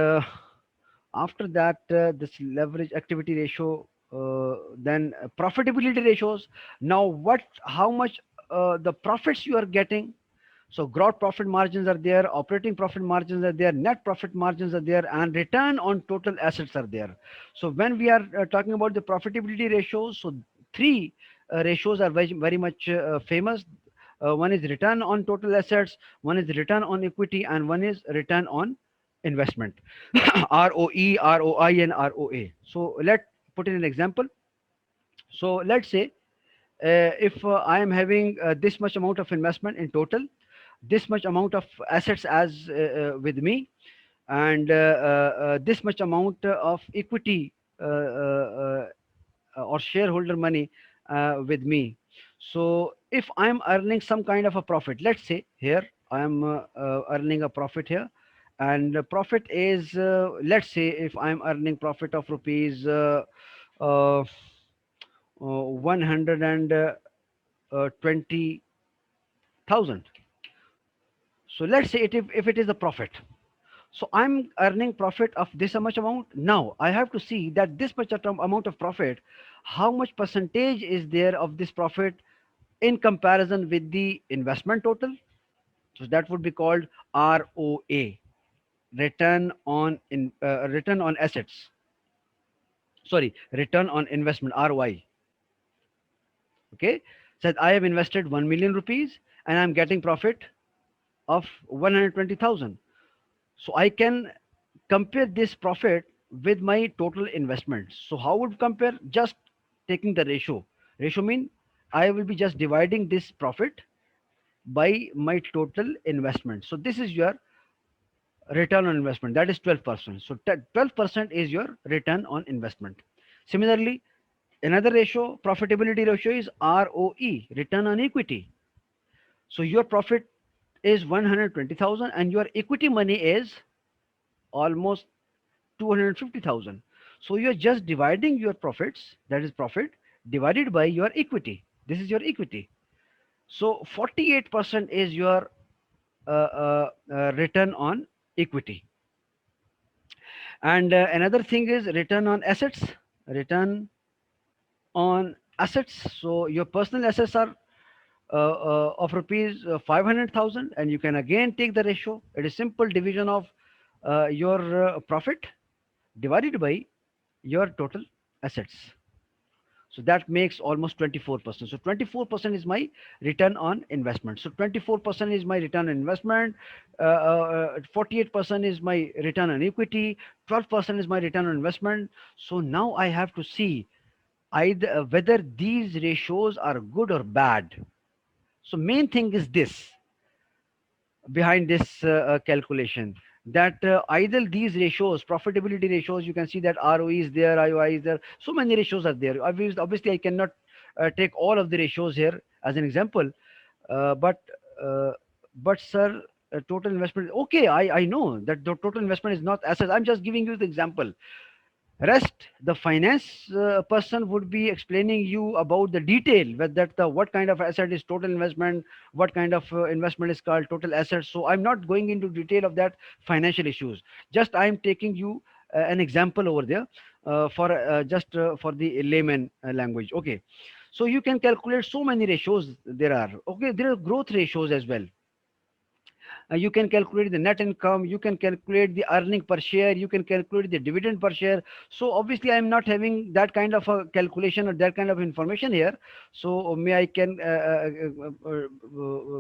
after that, this leverage activity ratio, then profitability ratios. Now what, how much the profits you are getting. So gross profit margins are there, operating profit margins are there, net profit margins are there, and return on total assets are there. So when we are talking about the profitability ratios, so three ratios are very much famous. One is return on total assets, one is return on equity, and one is return on investment. ROE, ROI, and ROA. So let's put in an example. So let's say if I am having this much amount of investment in total, this much amount of assets as with me, and this much amount of equity or shareholder money with me. So if I'm earning some kind of a profit, let's say here I am earning a profit here, and the profit is let's say if I'm earning profit of rupees 120,000. So let's say if it is a profit, so I'm earning profit of this much amount. Now I have to see that this much amount of profit, how much percentage is there of this profit in comparison with the investment total. So that would be called ROA, return on assets. Sorry, return on investment, ROI. Okay, said I have invested 1 million rupees and I'm getting profit of 120,000. So I can compare this profit with my total investments. So how would compare? Just taking the ratio. Ratio mean I will be just dividing this profit by my total investment. So this is your return on investment. That is 12%. So 12% is your return on investment. Similarly, another ratio, profitability ratio, is ROE, return on equity. So your profit is 120,000 and your equity money is almost 250,000. So you're just dividing your profits, that is profit, divided by your equity. This is your equity. So 48% is your return on equity. And another thing is return on assets. return on assets. So your personal assets are of rupees 500,000, and you can again take the ratio. It is simple division of your profit divided by your total assets. So that makes almost 24%. So 24% is my return on investment. So 24% is my return on investment. 48% is my return on equity. 12% is my return on investment. So now I have to see either whether these ratios are good or bad. So main thing is this behind this calculation, that either these ratios, profitability ratios, you can see that ROE is there, IOI is there, so many ratios are there. Obviously I cannot take all of the ratios here as an example, uh, but uh, but sir, total investment, okay, I know that the total investment is not assets. I'm just giving you the example. Rest, the finance person would be explaining you about the detail, with that the what kind of asset is total investment, what kind of investment is called total assets. So I'm not going into detail of that financial issues. Just I'm taking you an example over there for just for the layman language. Okay, so you can calculate so many ratios there are. Okay, there are growth ratios as well. You can calculate the net income, you can calculate the earning per share, you can calculate the dividend per share. So obviously I'm not having that kind of a calculation or that kind of information here. So may I can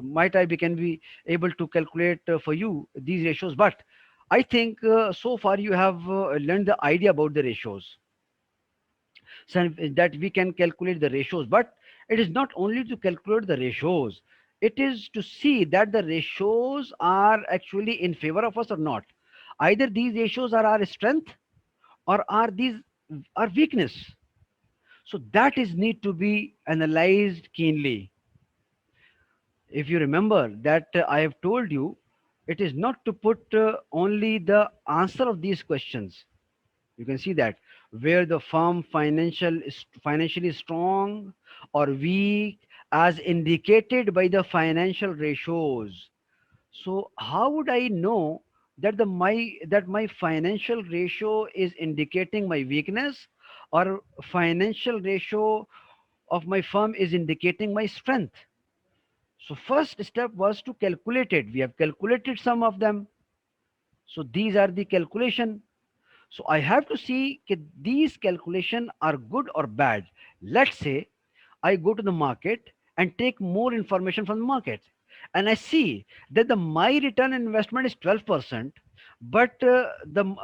might I be can be able to calculate for you these ratios. But I think so far you have learned the idea about the ratios, so that we can calculate the ratios. But it is not only to calculate the ratios, it is to see that the ratios are actually in favor of us or not. Either these ratios are our strength, or are these our weakness. So that is need to be analyzed keenly. If you remember that I have told you, it is not to put only the answer of these questions. You can see that where the firm financial is financially strong or weak, as indicated by the financial ratios. So how would I know that my financial ratio is indicating my weakness, or financial ratio of my firm is indicating my strength? So first step was to calculate it. We have calculated some of them. So these are the calculation. So I have to see that these calculation are good or bad. Let's say I go to the market and take more information from the market, and I see that the my return on investment is 12%, but the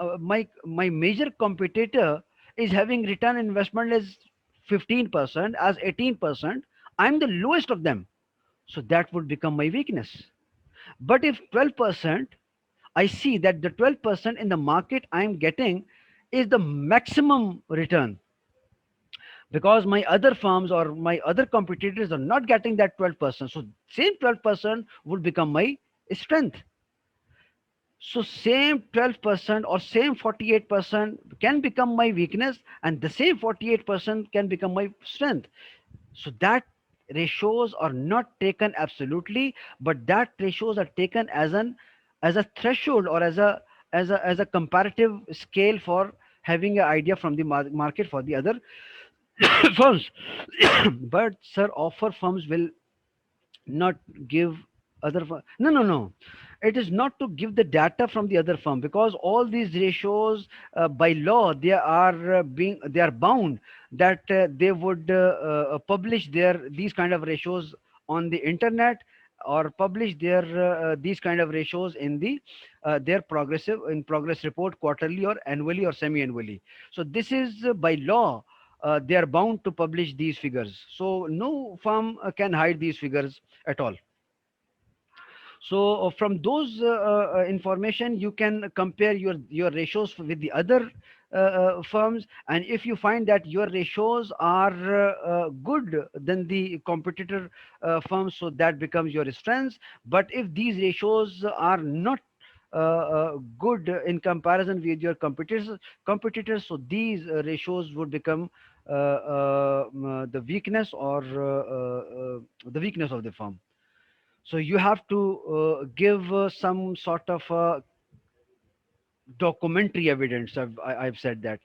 my major competitor is having return on investment as 15%, as 18%. I'm the lowest of them. So that would become my weakness. But if 12%, I see that the 12% in the market I'm getting is the maximum return, because my other firms or my other competitors are not getting that 12%. So same 12% would become my strength. So same 12% or same 48% can become my weakness, and the same 48% can become my strength. So that ratios are not taken absolutely, but that ratios are taken as a threshold, or as a comparative scale for having an idea from the market for the other firms. But sir, offer firms will not give no, no, no, it is not to give the data from the other firm, because all these ratios by law they are bound that they would publish their these kind of ratios on the internet, or publish their these kind of ratios in the their progress report, quarterly or annually or semi annually. So this is by law, they are bound to publish these figures, so no firm can hide these figures at all. So from those information, you can compare your ratios with the other firms, and if you find that your ratios are good than the competitor firms, so that becomes your strength. But if these ratios are not good in comparison with your competitors, so these ratios would become the weakness, or the weakness of the firm. So you have to give some sort of documentary evidence. I've said that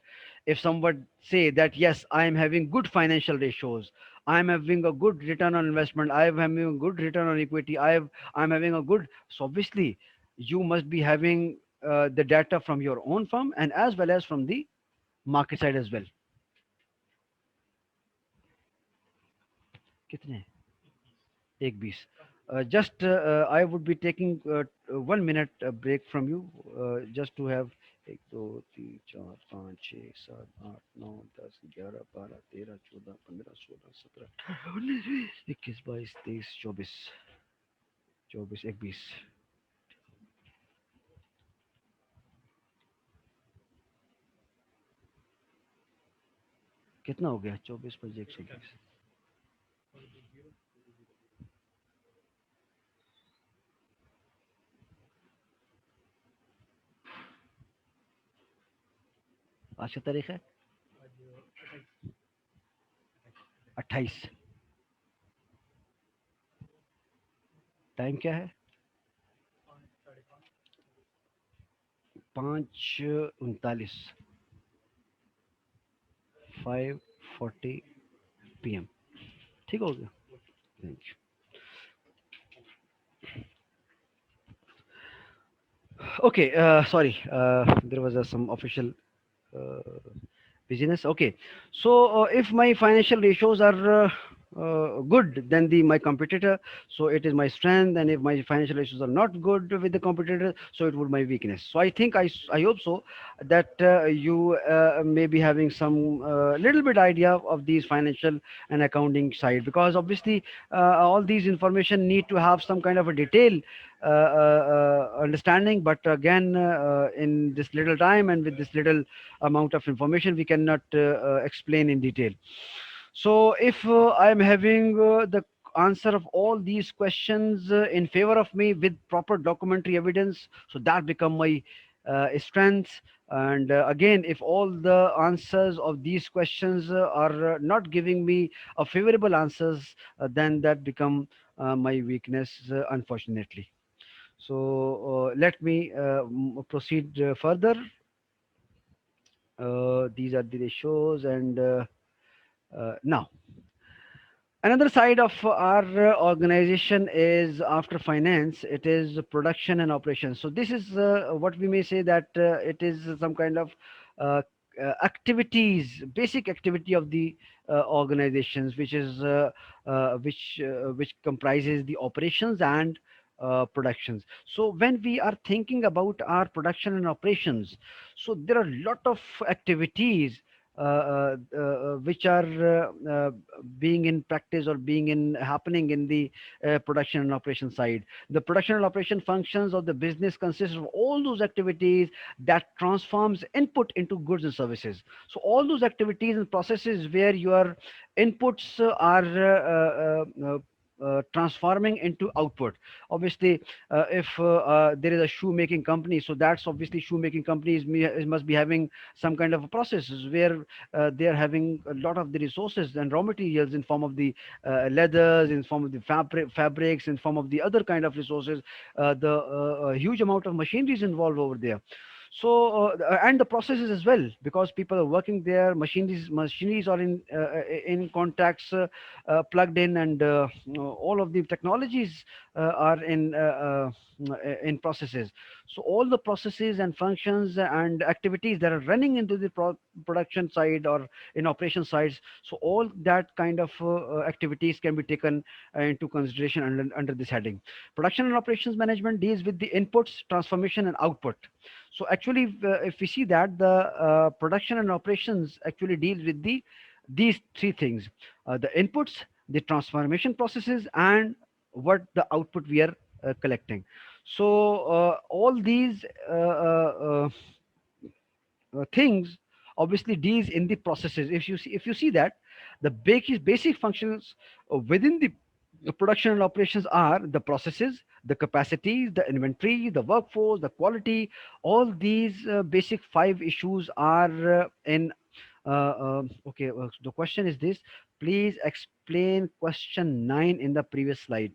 If someone say that yes, I am having good financial ratios, I am having a good return on investment, I am having a good return on equity, I'm having a good, so obviously you must be having the data from your own firm and as well as from the market side as well. कितने हैं? एक 20. Just I would be taking 1 minute break from you, just to have 1 2 3 4 5 6 7 8 9 10 11 12 13 14 15 16 17 19 21 22 23 24 24 एक 20. कितना हो गया? 24 पर 120. आज क्या तारीख है? 28. टाइम क्या है? 5:39. 5:40 PM. ठीक हो गया? Thank you. Okay, sorry, there was some official uh, business. Okay, so if my financial ratios are good than the my competitor, so it is my strength, and if my financial ratios are not good with the competitor, so it would my weakness. So I think I hope so that you may be having some little bit idea of these financial and accounting side, because obviously all these information need to have some kind of a detail understanding, but again in this little time and with this little amount of information we cannot explain in detail. So if I am having the answer of all these questions in favor of me with proper documentary evidence, so that become my strength. And again, if all the answers of these questions are not giving me a favorable answers, then that become my weakness, unfortunately. So let me proceed further. These are the ratios, and now another side of our organization is after finance, it is production and operations. So this is what we may say that it is some kind of uh, activities, basic activity of the organizations, which is which comprises the operations and productions. So when we are thinking about our production and operations, so there are a lot of activities which are being in practice or being in happening in the production and operation side. The production and operation functions of the business consists of all those activities that transforms input into goods and services. So all those activities and processes where your inputs are transforming into output. Obviously, if there is a shoemaking company, so that's obviously shoemaking companies must be having some kind of a processes where they are having a lot of the resources and raw materials in form of the leathers, in form of the fabrics, in form of the other kind of resources. The huge amount of machinery is involved over there. So and the processes as well, because people are working there, machineries are in contacts, plugged in, and all of the technologies are in processes. So all the processes and functions and activities that are running into the production side or in operation sides, so all that kind of activities can be taken into consideration under this heading. Production and operations management deals with the inputs, transformation, and output. So actually, if we see that the production and operations actually deals with these three things: the inputs, the transformation processes, and what the output we are collecting. So all these things obviously deals in the processes. If you see that the basic functions within the production and operations are the processes, the capacities, the inventory, the workforce, the quality. All these basic five issues are in okay, the question is this: please explain question 9 in the previous slide.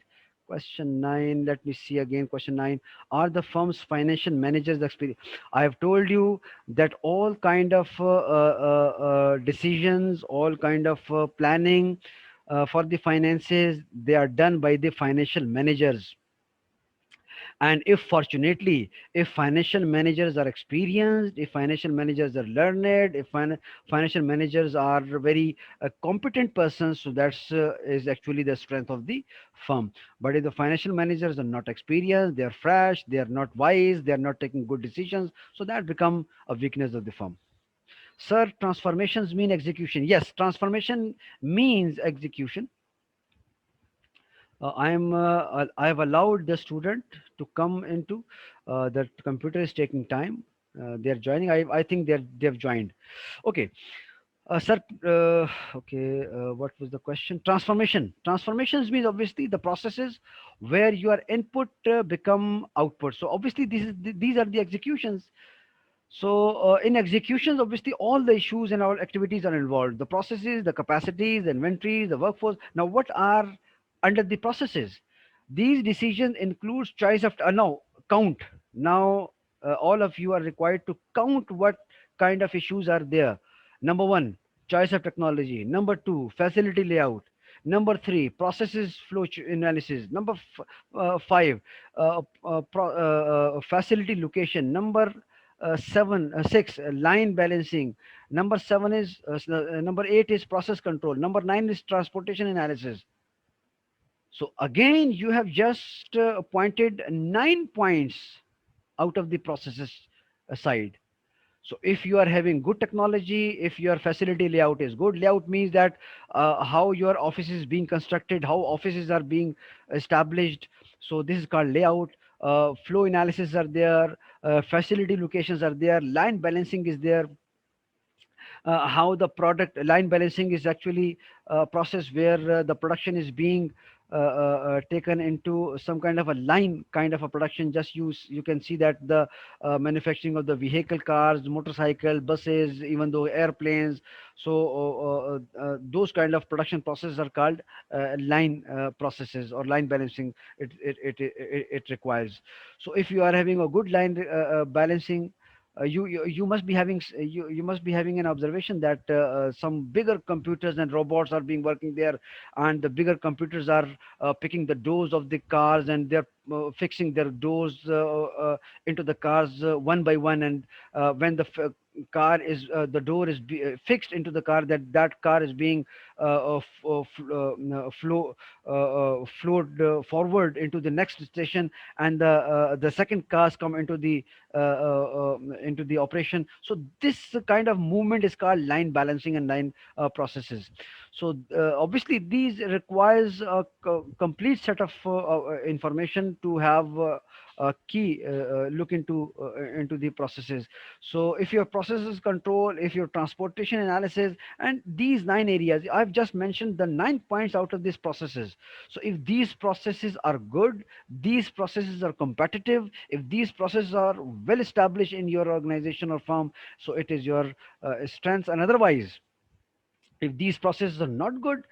Question 9. Let me see again. Question 9. Are the firm's financial managers experience? I have told you that all kind of decisions, all kind of planning for the finances, they are done by the financial managers. And if fortunately, if financial managers are experienced, if financial managers are learned, if financial managers are very competent persons, so that's is actually the strength of the firm. But if the financial managers are not experienced, they are fresh, they are not wise, they are not taking good decisions, so that become a weakness of the firm. Sir, transformations mean execution. Yes, transformation means execution. I have allowed the student to come into the computer is taking time. They are joining. I think they have joined. Okay, sir. Okay, what was the question? Transformation. Transformations means obviously the processes where your input become output. So obviously these are the executions. So, in executions, obviously, all the issues and all activities are involved. The processes, the capacities, the inventories, the workforce. Now, what are under the processes? These decisions includes choice of now count. Now, all of you are required to count what kind of issues are there. Number one, choice of technology. Number two, facility layout. Number three, processes flow analysis. Number five, facility location. Six, line balancing. Number seven is number eight is process control. Number nine is transportation analysis. So again, you have just pointed 9 points out of the processes side. So if you are having good technology, if your facility layout is good, layout means that how your office is being constructed, how offices are being established. So this is called layout. Flow analysis are there, facility locations are there, line balancing is there. How the product line balancing is actually a process where the production is being taken into some kind of a line kind of a production. Just you can see that the manufacturing of the vehicle, cars, motorcycle, buses, even though airplanes. So those kind of production processes are called line processes or line balancing. It requires. So if you are having a good line balancing, you must be having you must be having an observation that some bigger computers and robots are being working there, and the bigger computers are picking the doors of the cars, and they're fixing their doors into the cars one by one. And when car is the door is fixed into the car, that car is being flowed forward into the next station, and the second cars come into the operation. So this kind of movement is called line balancing and line processes. So obviously these requires a complete set of information to have a key look into the processes. So if your processes control, if your transportation analysis, and these 9 areas I've just mentioned, the 9 points out of these processes. So if these processes are good, these processes are competitive, if these processes are well established in your organization or firm, so it is your strength. And otherwise, if these processes are not good,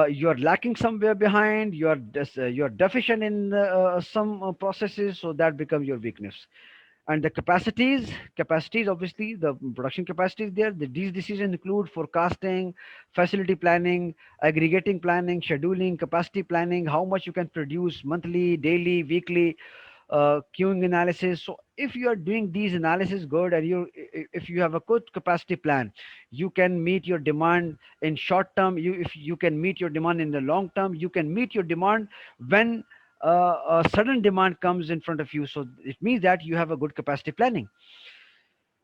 you're lacking somewhere behind, you're deficient in some processes, so that becomes your weakness. And the capacities, obviously the production capacity is there. These decisions include forecasting, facility planning, aggregating planning, scheduling, capacity planning, how much you can produce monthly, daily, weekly, queuing analysis. So if you are doing these analysis good, and if you have a good capacity plan, you can meet your demand in short term. If you can meet your demand in the long term, you can meet your demand when a sudden demand comes in front of you. So it means that you have a good capacity planning.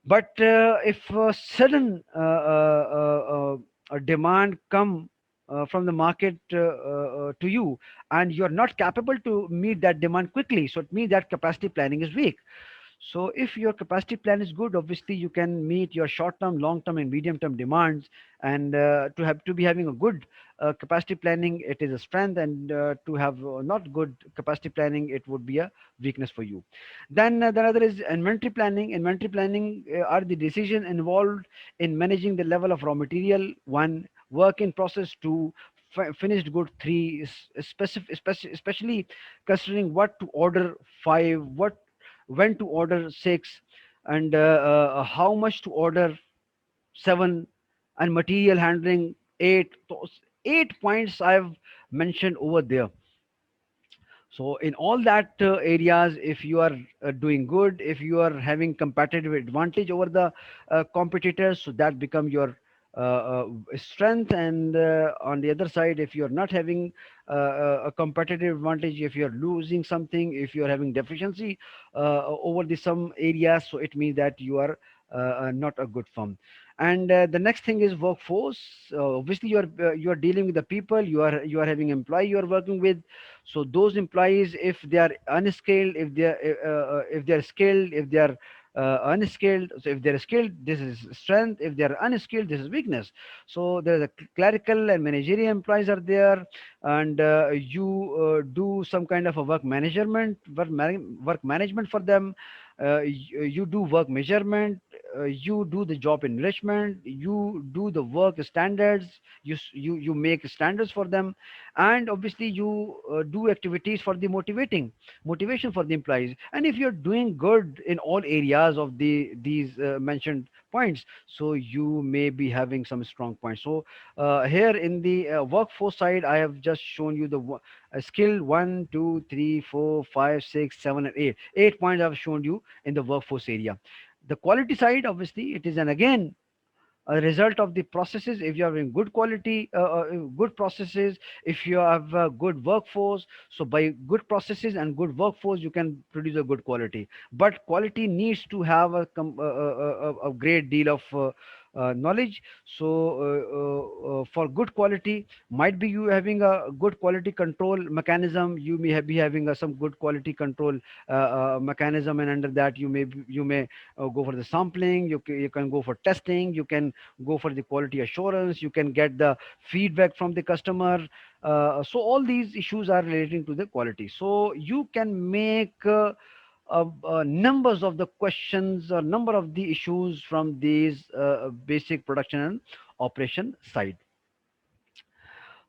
But if a sudden a demand come from the market to you, and you're not capable to meet that demand quickly, so it means that capacity planning is weak. So if your capacity plan is good, obviously you can meet your short term, long term, and medium term demands. And to be having a good capacity planning, it is a strength. And to have not good capacity planning, it would be a weakness for you. Then the other is inventory planning. Inventory planning are the decision involved in managing the level of raw material. One, work in process. Two, finished good three, especially considering what to order five, what when to order six, and how much to order seven, and material handling eight. Those 8 points I've mentioned over there. So in all that areas, if you are doing good, if you are having competitive advantage over the competitors, so that become your strength. And on the other side, if you are not having a competitive advantage, if you are losing something, if you are having deficiency over the some areas, so it means that you are not a good firm. And the next thing is workforce. Obviously you are dealing with the people, you are having employee you are working with. So those employees, if they are unskilled, if they are skilled, if they are unskilled, so if they're skilled, this is strength. If they are unskilled, this is weakness. So there's a clerical and managerial employees are there. And you do some kind of a work management for them. You do work measurement, you do the job enrichment, you do the work standards, you make standards for them. And obviously you do activities for the motivation for the employees. And if you're doing good in all areas of these mentioned points, so you may be having some strong points. So here in the workforce side, I have just shown you the skill 1 2 3 4 5 6 7 and 8 points I've shown you in the workforce area. The quality side, obviously it is an again a result of the processes. If you are having good quality good processes, if you have a good workforce, so by good processes and good workforce you can produce a good quality. But quality needs to have a great deal of knowledge. So for good quality, might be you having a good quality control mechanism, you may be having some good quality control mechanism, and under that you may go for the sampling, you can go for testing, you can go for the quality assurance, you can get the feedback from the customer. So all these issues are relating to the quality. So you can make numbers of the questions or number of the issues from these basic production and operation side.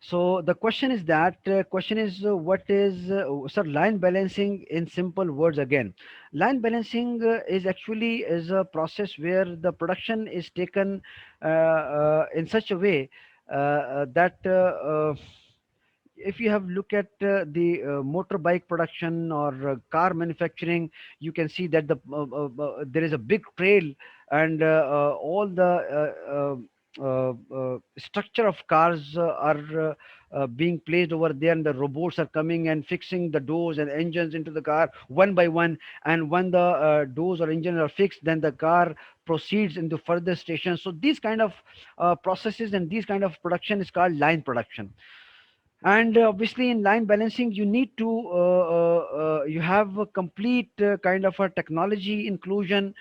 So the question is that question is what is sir, line balancing in simple words again. Line balancing is actually is a process where the production is taken in such a way that if you have look at the motorbike production or car manufacturing, you can see that there is a big trail. And all the structure of cars are being placed over there, and the robots are coming and fixing the doors and engines into the car one by one. And when the doors or engine are fixed, then the car proceeds into further stations. So these kind of processes and these kind of production is called line production. And obviously in line balancing you need to you have a complete kind of a technology inclusion.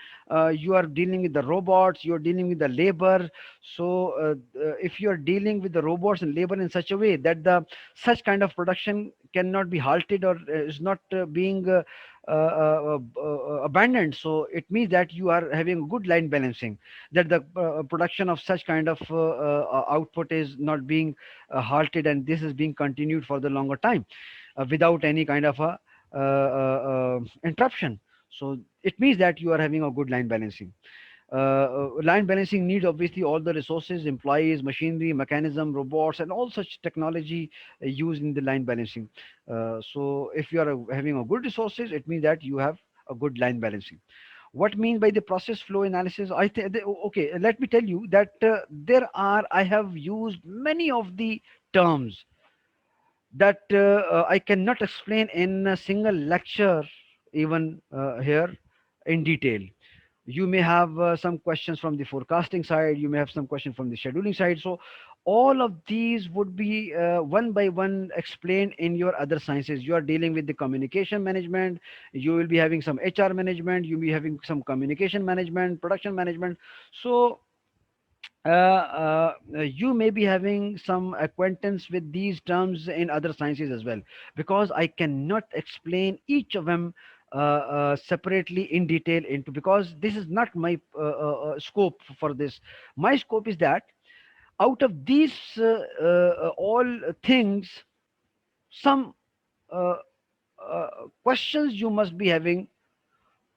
You are dealing with the robots, you are dealing with the labor. So if you are dealing with the robots and labor in such a way that the such kind of production cannot be halted or is not being abandoned, so it means that you are having good line balancing, that the production of such kind of output is not being halted, and this is being continued for the longer time without any kind of a interruption. So it means that you are having a good line balancing. Line balancing needs obviously all the resources, employees, machinery, mechanism, robots, and all such technology used in the line balancing. So if you are having a good resources, it means that you have a good line balancing. What mean by the process flow analysis? I think okay, let me tell you that I have used many of the terms that I cannot explain in a single lecture, even here in detail. You may have some questions from the forecasting side, you may have some question from the scheduling side. So all of these would be one by one explained in your other sciences. You are dealing with the communication management, you will be having some HR management, you will be having some communication management, production management. So you may be having some acquaintance with these terms in other sciences as well, because I cannot explain each of them separately in detail into, because this is not my scope for this. My scope is that Out of these all things, some uh, questions you must be having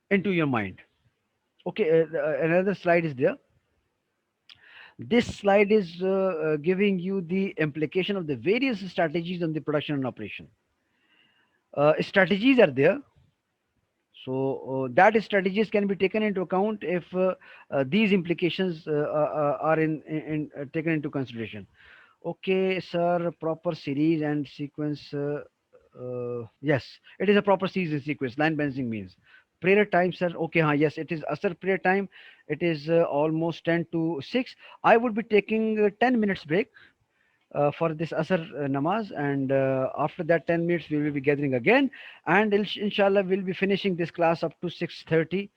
into your mind. Okay, another slide is there. This slide is giving you the implication of the various strategies on the production and operation. Strategies are there. So that strategies can be taken into account if these implications are taken into consideration. Okay, sir, proper series and sequence. Yes, it is a proper series and sequence. Line balancing means prayer time, sir. Okay, yes, it is asr prayer time. It is almost 10 to 6. I would be taking 10 minutes break for this Asr namaz, and after that 10 minutes we will be gathering again, and inshallah we'll be finishing this class up to 6:30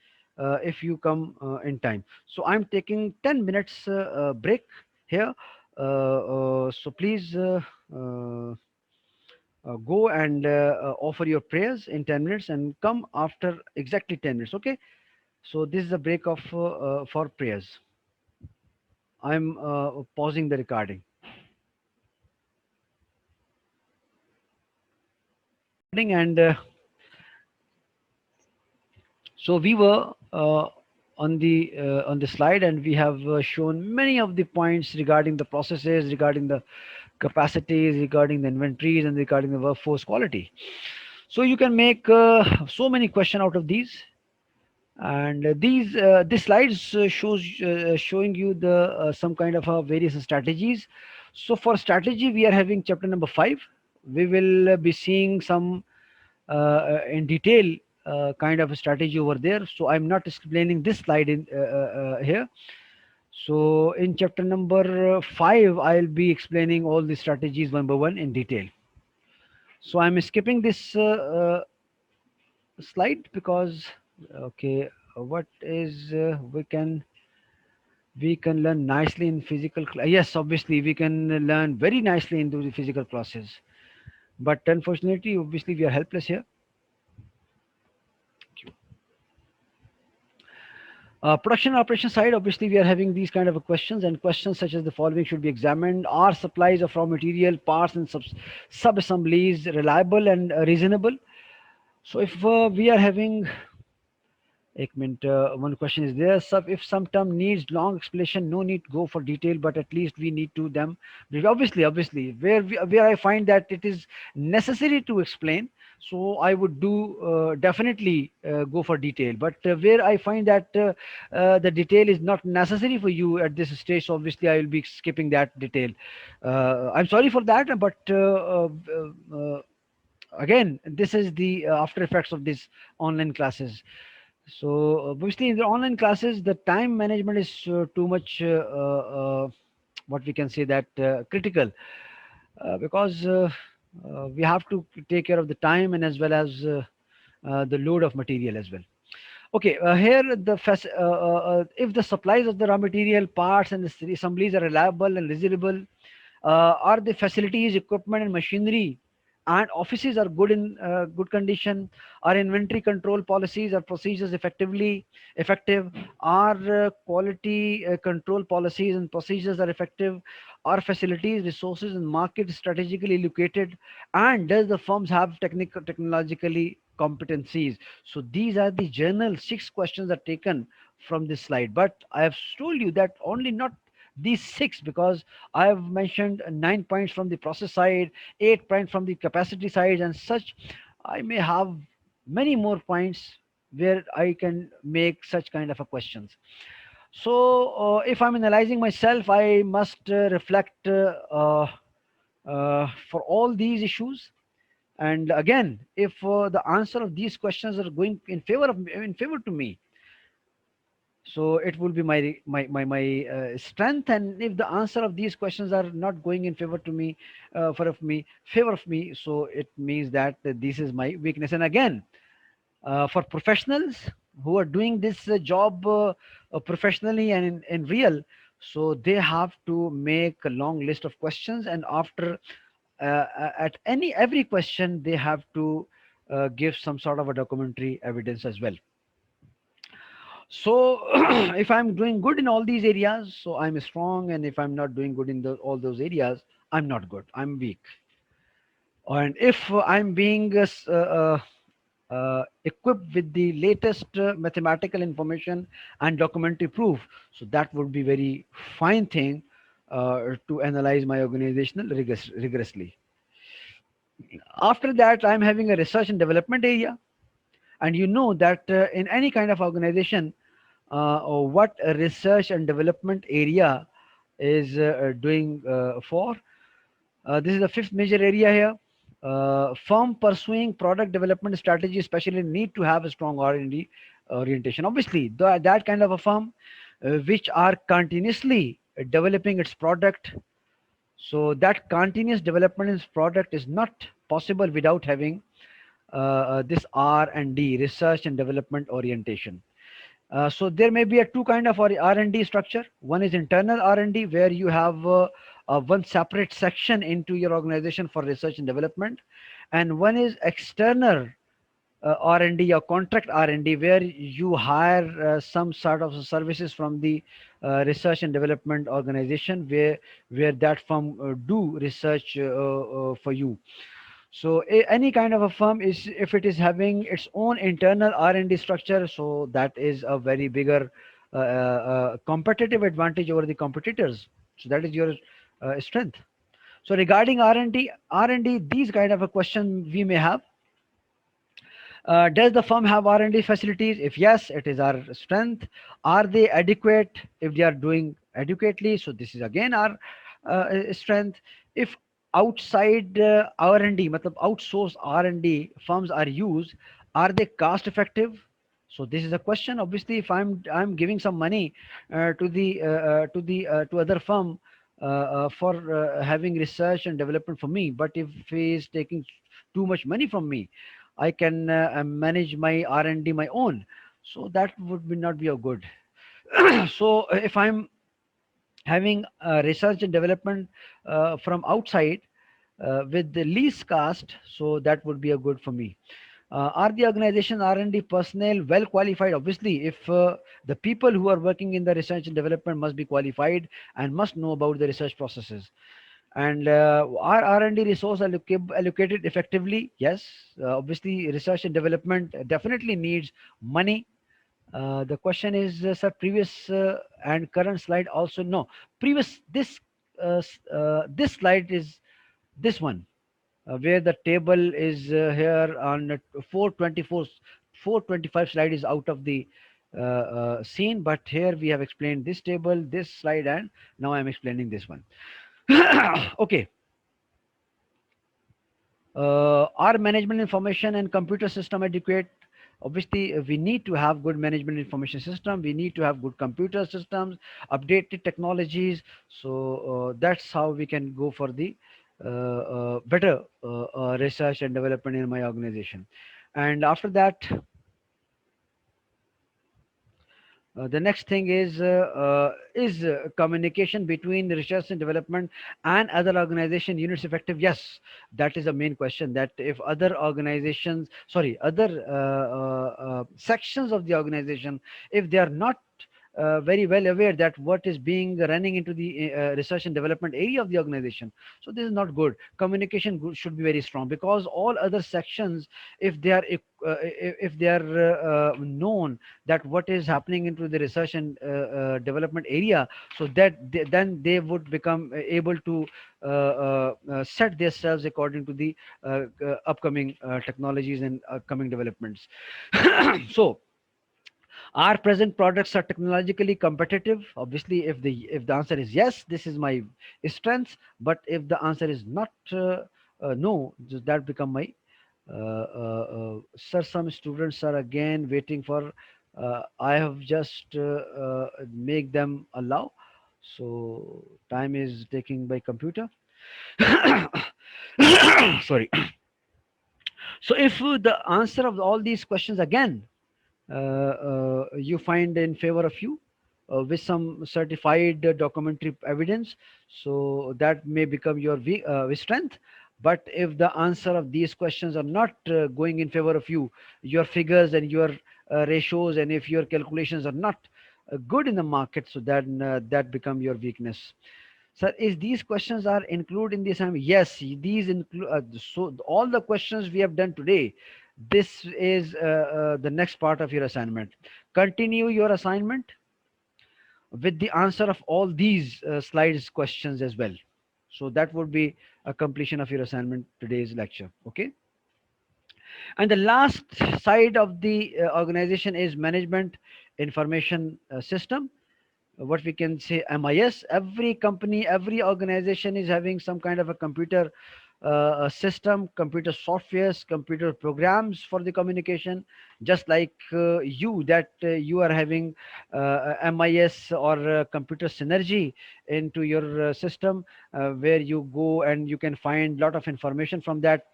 if you come in time. So I'm taking 10 minutes break here. So please go and offer your prayers in 10 minutes and come after exactly 10 minutes. Okay, so this is a break of for prayers. I'm pausing the recording. And so we were on the slide, and we have shown many of the points regarding the processes, regarding the capacities, regarding the inventories, and regarding the workforce quality. So you can make so many questions out of these, and this slides shows showing you the some kind of various strategies. So for strategy, we are having chapter number 5. We will be seeing some in detail kind of a strategy over there. So I'm not explaining this slide in here. So in chapter number 5, I'll be explaining all the strategies one by one in detail. So I'm skipping this slide because okay, what is we can learn nicely in yes, obviously we can learn very nicely into the physical classes, but unfortunately, obviously, we are helpless here. Production and operation side, obviously, we are having these kind of questions, and questions such as the following should be examined. Are supplies of raw material, parts, and sub-assemblies reliable and reasonable? So if we are having एक minute, one question is there. If some term needs long explanation, no need to go for detail, but at least we need to them. Obviously, where I find that it is necessary to explain, so I would do definitely go for detail. But where I find that the detail is not necessary for you at this stage, so obviously I will be skipping that detail. I'm sorry for that, but again, this is the after effects of these online classes. So obviously in the online classes, the time management is too much what we can say that critical, because we have to take care of the time and as well as the load of material as well. Okay, here if the supplies of the raw material, parts, and the assemblies are reliable and reasonable, are the facilities, equipment, and machinery and offices are good in good condition? Are inventory control policies or procedures effective? Are quality control policies and procedures are effective? Are facilities, resources, and market strategically located? And does the firms have technical technologically competencies? So these are the general 6 questions are taken from this slide, but I have told you that only not these 6, because I have mentioned 9 points from the process side, 8 points from the capacity side, and such. I may have many more points where I can make such kind of a questions. So if I'm analyzing myself, I must reflect for all these issues. And again, if the answer of these questions are going in favor to me, so it will be my strength. And if the answer of these questions are not going in favor to me, favor of me, so it means that this is my weakness. And again, for professionals who are doing this job professionally and in real, so they have to make a long list of questions, and after at every question they have to give some sort of a documentary evidence as well. So if I'm doing good in all these areas, so I'm strong, and if I'm not doing good in all those areas, I'm not good, I'm weak. And if I'm being equipped with the latest mathematical information and documentary proof, so that would be very fine thing to analyze my organizational rigorously. After that, I'm having a research and development area. And you know that in any kind of organization, what a research and development area is doing for. This is the fifth major area here. Firm pursuing product development strategy especially need to have a strong R&D orientation. Obviously, that kind of a firm which are continuously developing its product, so that continuous development in its product is not possible without having this R&D, research and development orientation. So there may be a two kind of R&D structure. One is internal R&D, where you have one separate section into your organization for research and development, and one is external R&D or contract R&D, where you hire some sort of services from the research and development organization, where that firm do research for you. So any kind of a firm is, if it is having its own internal R&D structure, so that is a very bigger competitive advantage over the competitors. So that is your strength. So regarding R&D, these kind of a question we may have. Does the firm have R&D facilities? If yes, it is our strength. Are they adequate? If they are doing adequately, so this is again our strength. If outside R&D, matlab outsourced R&D firms are used, are they cost effective? So this is a question. Obviously, if I'm giving some money to other firm for having research and development for me, but if he is taking too much money from me, I can manage my R&D my own. So that would be not be a good. So if I'm having research and development from outside with the least cost, so that would be a good for me. Are the organization R&D personnel well qualified? Obviously, if the people who are working in the research and development must be qualified and must know about the research processes. And are R&D resource allocated effectively? Yes. Obviously, research and development definitely needs money. The question is, sir, previous and current slide also, no. Previous, this slide is this one, where the table is here on 424, 425 slide is out of the scene, but here we have explained this table, this slide, and now I'm explaining this one. Okay. Are management information and computer system adequate? Obviously, we need to have good management information system. We need to have good computer systems, updated technologies. So that's how we can go for the better research and development in my organization. And after that, the next thing is communication between the research and development and other organization units effective? Yes, that is the main question. That if other organizations, sorry, other sections of the organization, if they are not very well aware that what is being running into the research and development area of the organization, so this is not good. Communication should be very strong, because all other sections, if they are if they are known that what is happening into the research and development area, so that then they would become able to set themselves according to the upcoming technologies and upcoming developments. So our present products are technologically competitive? Obviously, if the answer is yes, this is my strength. But if the answer is not no, that become my sir. Some students are again waiting for. I have just make them allow. So time is taking by computer. Sorry. So if the answer of all these questions again you find in favor of you with some certified documentary evidence, so that may become your strength. But if the answer of these questions are not going in favor of you, your figures and your ratios, and if your calculations are not good in the market, so then that become your weakness. Sir, is these questions are included in the assignment? Yes, these include. So all the questions we have done today, this is the next part of your assignment. Continue your assignment with the answer of all these slides questions as well. So that would be a completion of your assignment today's lecture. Okay. And the last side of the organization is management information system, what we can say MIS. Every company, every organization is having some kind of a computer a system, computer softwares, computer programs for the communication. Just like you, that you are having MIS or computer synergy into your system, where you go and you can find lot of information from that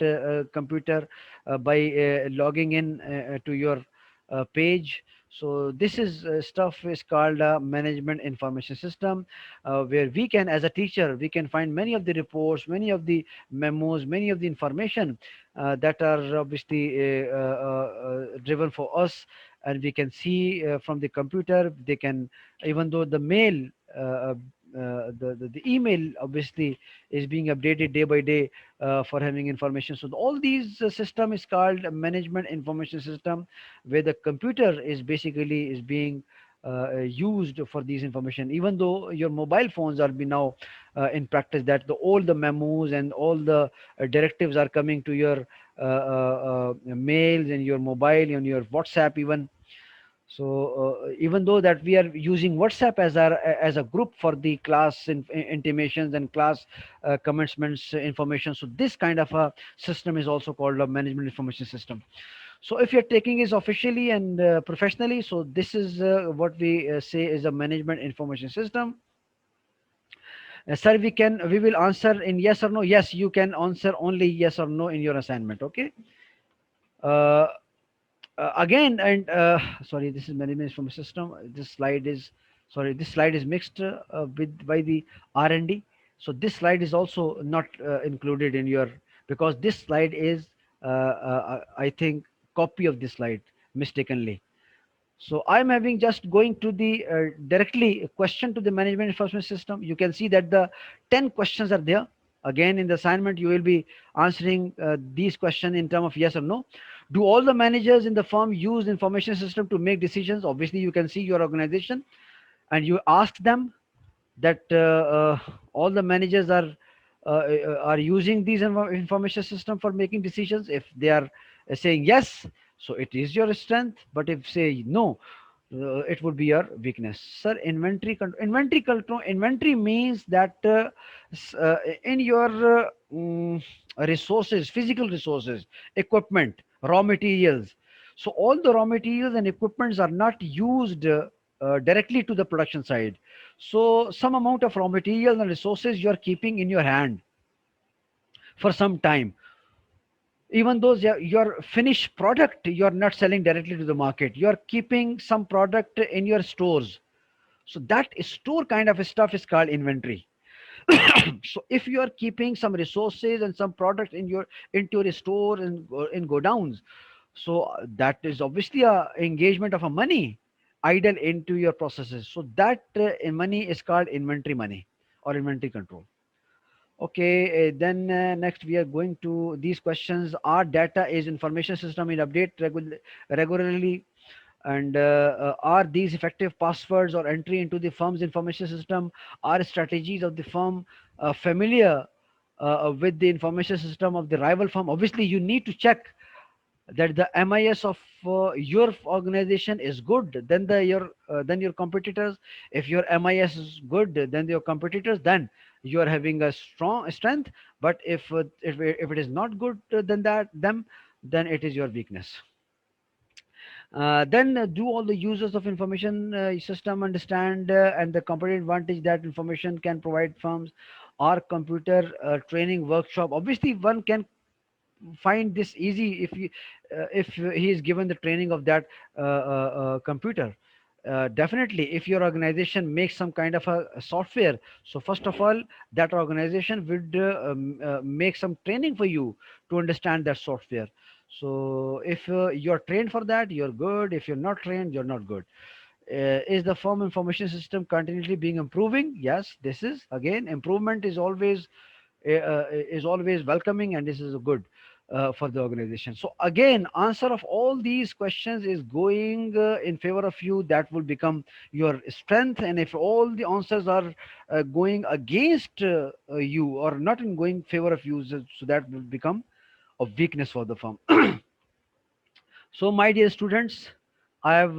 computer by logging in to your page. So this is stuff is called management information system, where we can, as a teacher, we can find many of the reports, many of the memos, many of the information that are obviously driven for us, and we can see from the computer. They can, even though the mail. The email obviously is being updated day by day for having information. So all these system is called a management information system, where the computer is basically is being used for these information. Even though your mobile phones are be now in practice, that all the memos and all the directives are coming to your mails and your mobile and your WhatsApp even. So even though that we are using WhatsApp as a group for the class intimations and class commencements information, so this kind of a system is also called a management information system. So if you're taking it officially and professionally, so this is what we say is a management information system. Sir, we will answer in yes or no. Yes, you can answer only yes or no in your assignment. Okay. Uh, Again, and sorry, this is management from system. This slide is, sorry, this slide is mixed with by the R&D. So this slide is also not included in your, because this slide is I think copy of this slide mistakenly. So I'm having just going to the directly a question to the management enforcement system. You can see that the 10 questions are there. Again, in the assignment, you will be answering these questions in terms of yes or no. Do all the managers in the firm use information system to make decisions? Obviously, you can see your organization and you ask them that all the managers are using these information system for making decisions. If they are saying yes, so it is your strength. But if say no, it would be your weakness. Sir, inventory control. Inventory control. Inventory means that in your resources, physical resources, equipment, raw materials. So all the raw materials and equipments are not used directly to the production side. So some amount of raw materials and resources you are keeping in your hand for some time. Even though your finished product you are not selling directly to the market, you are keeping some product in your stores. So that store kind of stuff is called inventory. So if you are keeping some resources and some product in your into your store and in godowns, so that is obviously a engagement of a money idle into your processes. So that money is called inventory money or inventory control. Okay, then next we are going to these questions. Our data is information system in update regularly, and are these effective passwords or entry into the firm's information system? Are strategies of the firm familiar with the information system of the rival firm? Obviously, you need to check that the MIS of your organization is good, then your competitors. If your MIS is good, then your competitors, then you are having a strong strength. But if it is not good, than that them, then it is your weakness. Then do all the users of information system understand and the competitive advantage that information can provide firms? Or computer training workshop? Obviously, one can find this easy if he is given the training of that computer. Definitely, if your organization makes some kind of a software, so first of all, that organization would make some training for you to understand that software. So if you're trained for that, you're good. If you're not trained, you're not good. Is the firm information system continually being improving? Yes, this is again improvement is always welcoming, and this is good for the organization. So again, answer of all these questions is going in favor of you. That will become your strength. And if all the answers are going against you or not in going favor of you, so that will become a weakness for the firm. So, my dear students, I have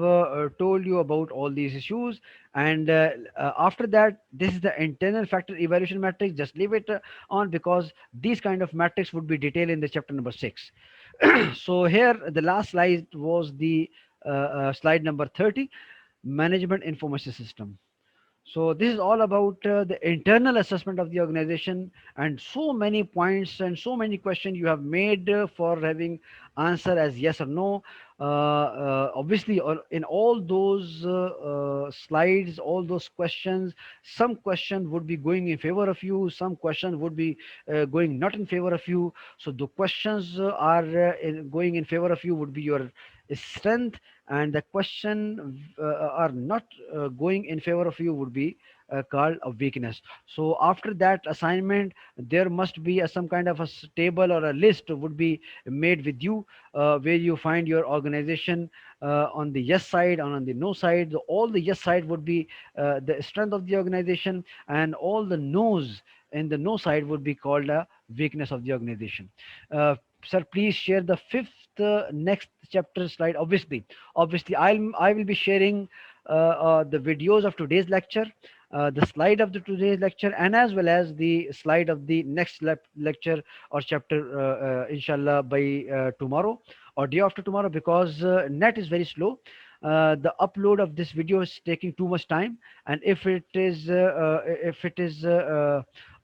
told you about all these issues, and after that, this is the internal factor evaluation matrix. Just leave it on, because these kind of matrix would be detailed in the chapter number 6. So here, the last slide was the slide number 30, management information system. So this is all about the internal assessment of the organization, and so many points and so many questions you have made for having answer as yes or no. Obviously, in all those slides, all those questions, some question would be going in favor of you, some question would be going not in favor of you. So the questions going in favor of you would be your strength, and the question are not going in favor of you would be called a weakness. So after that assignment, there must be some kind of a table or a list would be made with you, where you find your organization on the yes side and on the no side. All the yes side would be the strength of the organization, and all the no's in the no side would be called a weakness of the organization. Sir, please share the fifth next chapter slide. Obviously, I will be sharing the videos of today's lecture, the slide of the today's lecture, and as well as the slide of the next lecture or chapter, inshallah, by tomorrow or day after tomorrow, because net is very slow. The upload of this video is taking too much time, and if it is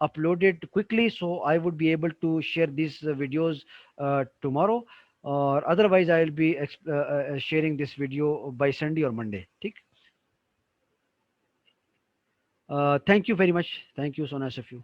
uploaded quickly, so I would be able to share these videos tomorrow, or otherwise I'll be sharing this video by Sunday or Monday. ठीक? Thank you very much. Thank you, so nice of you.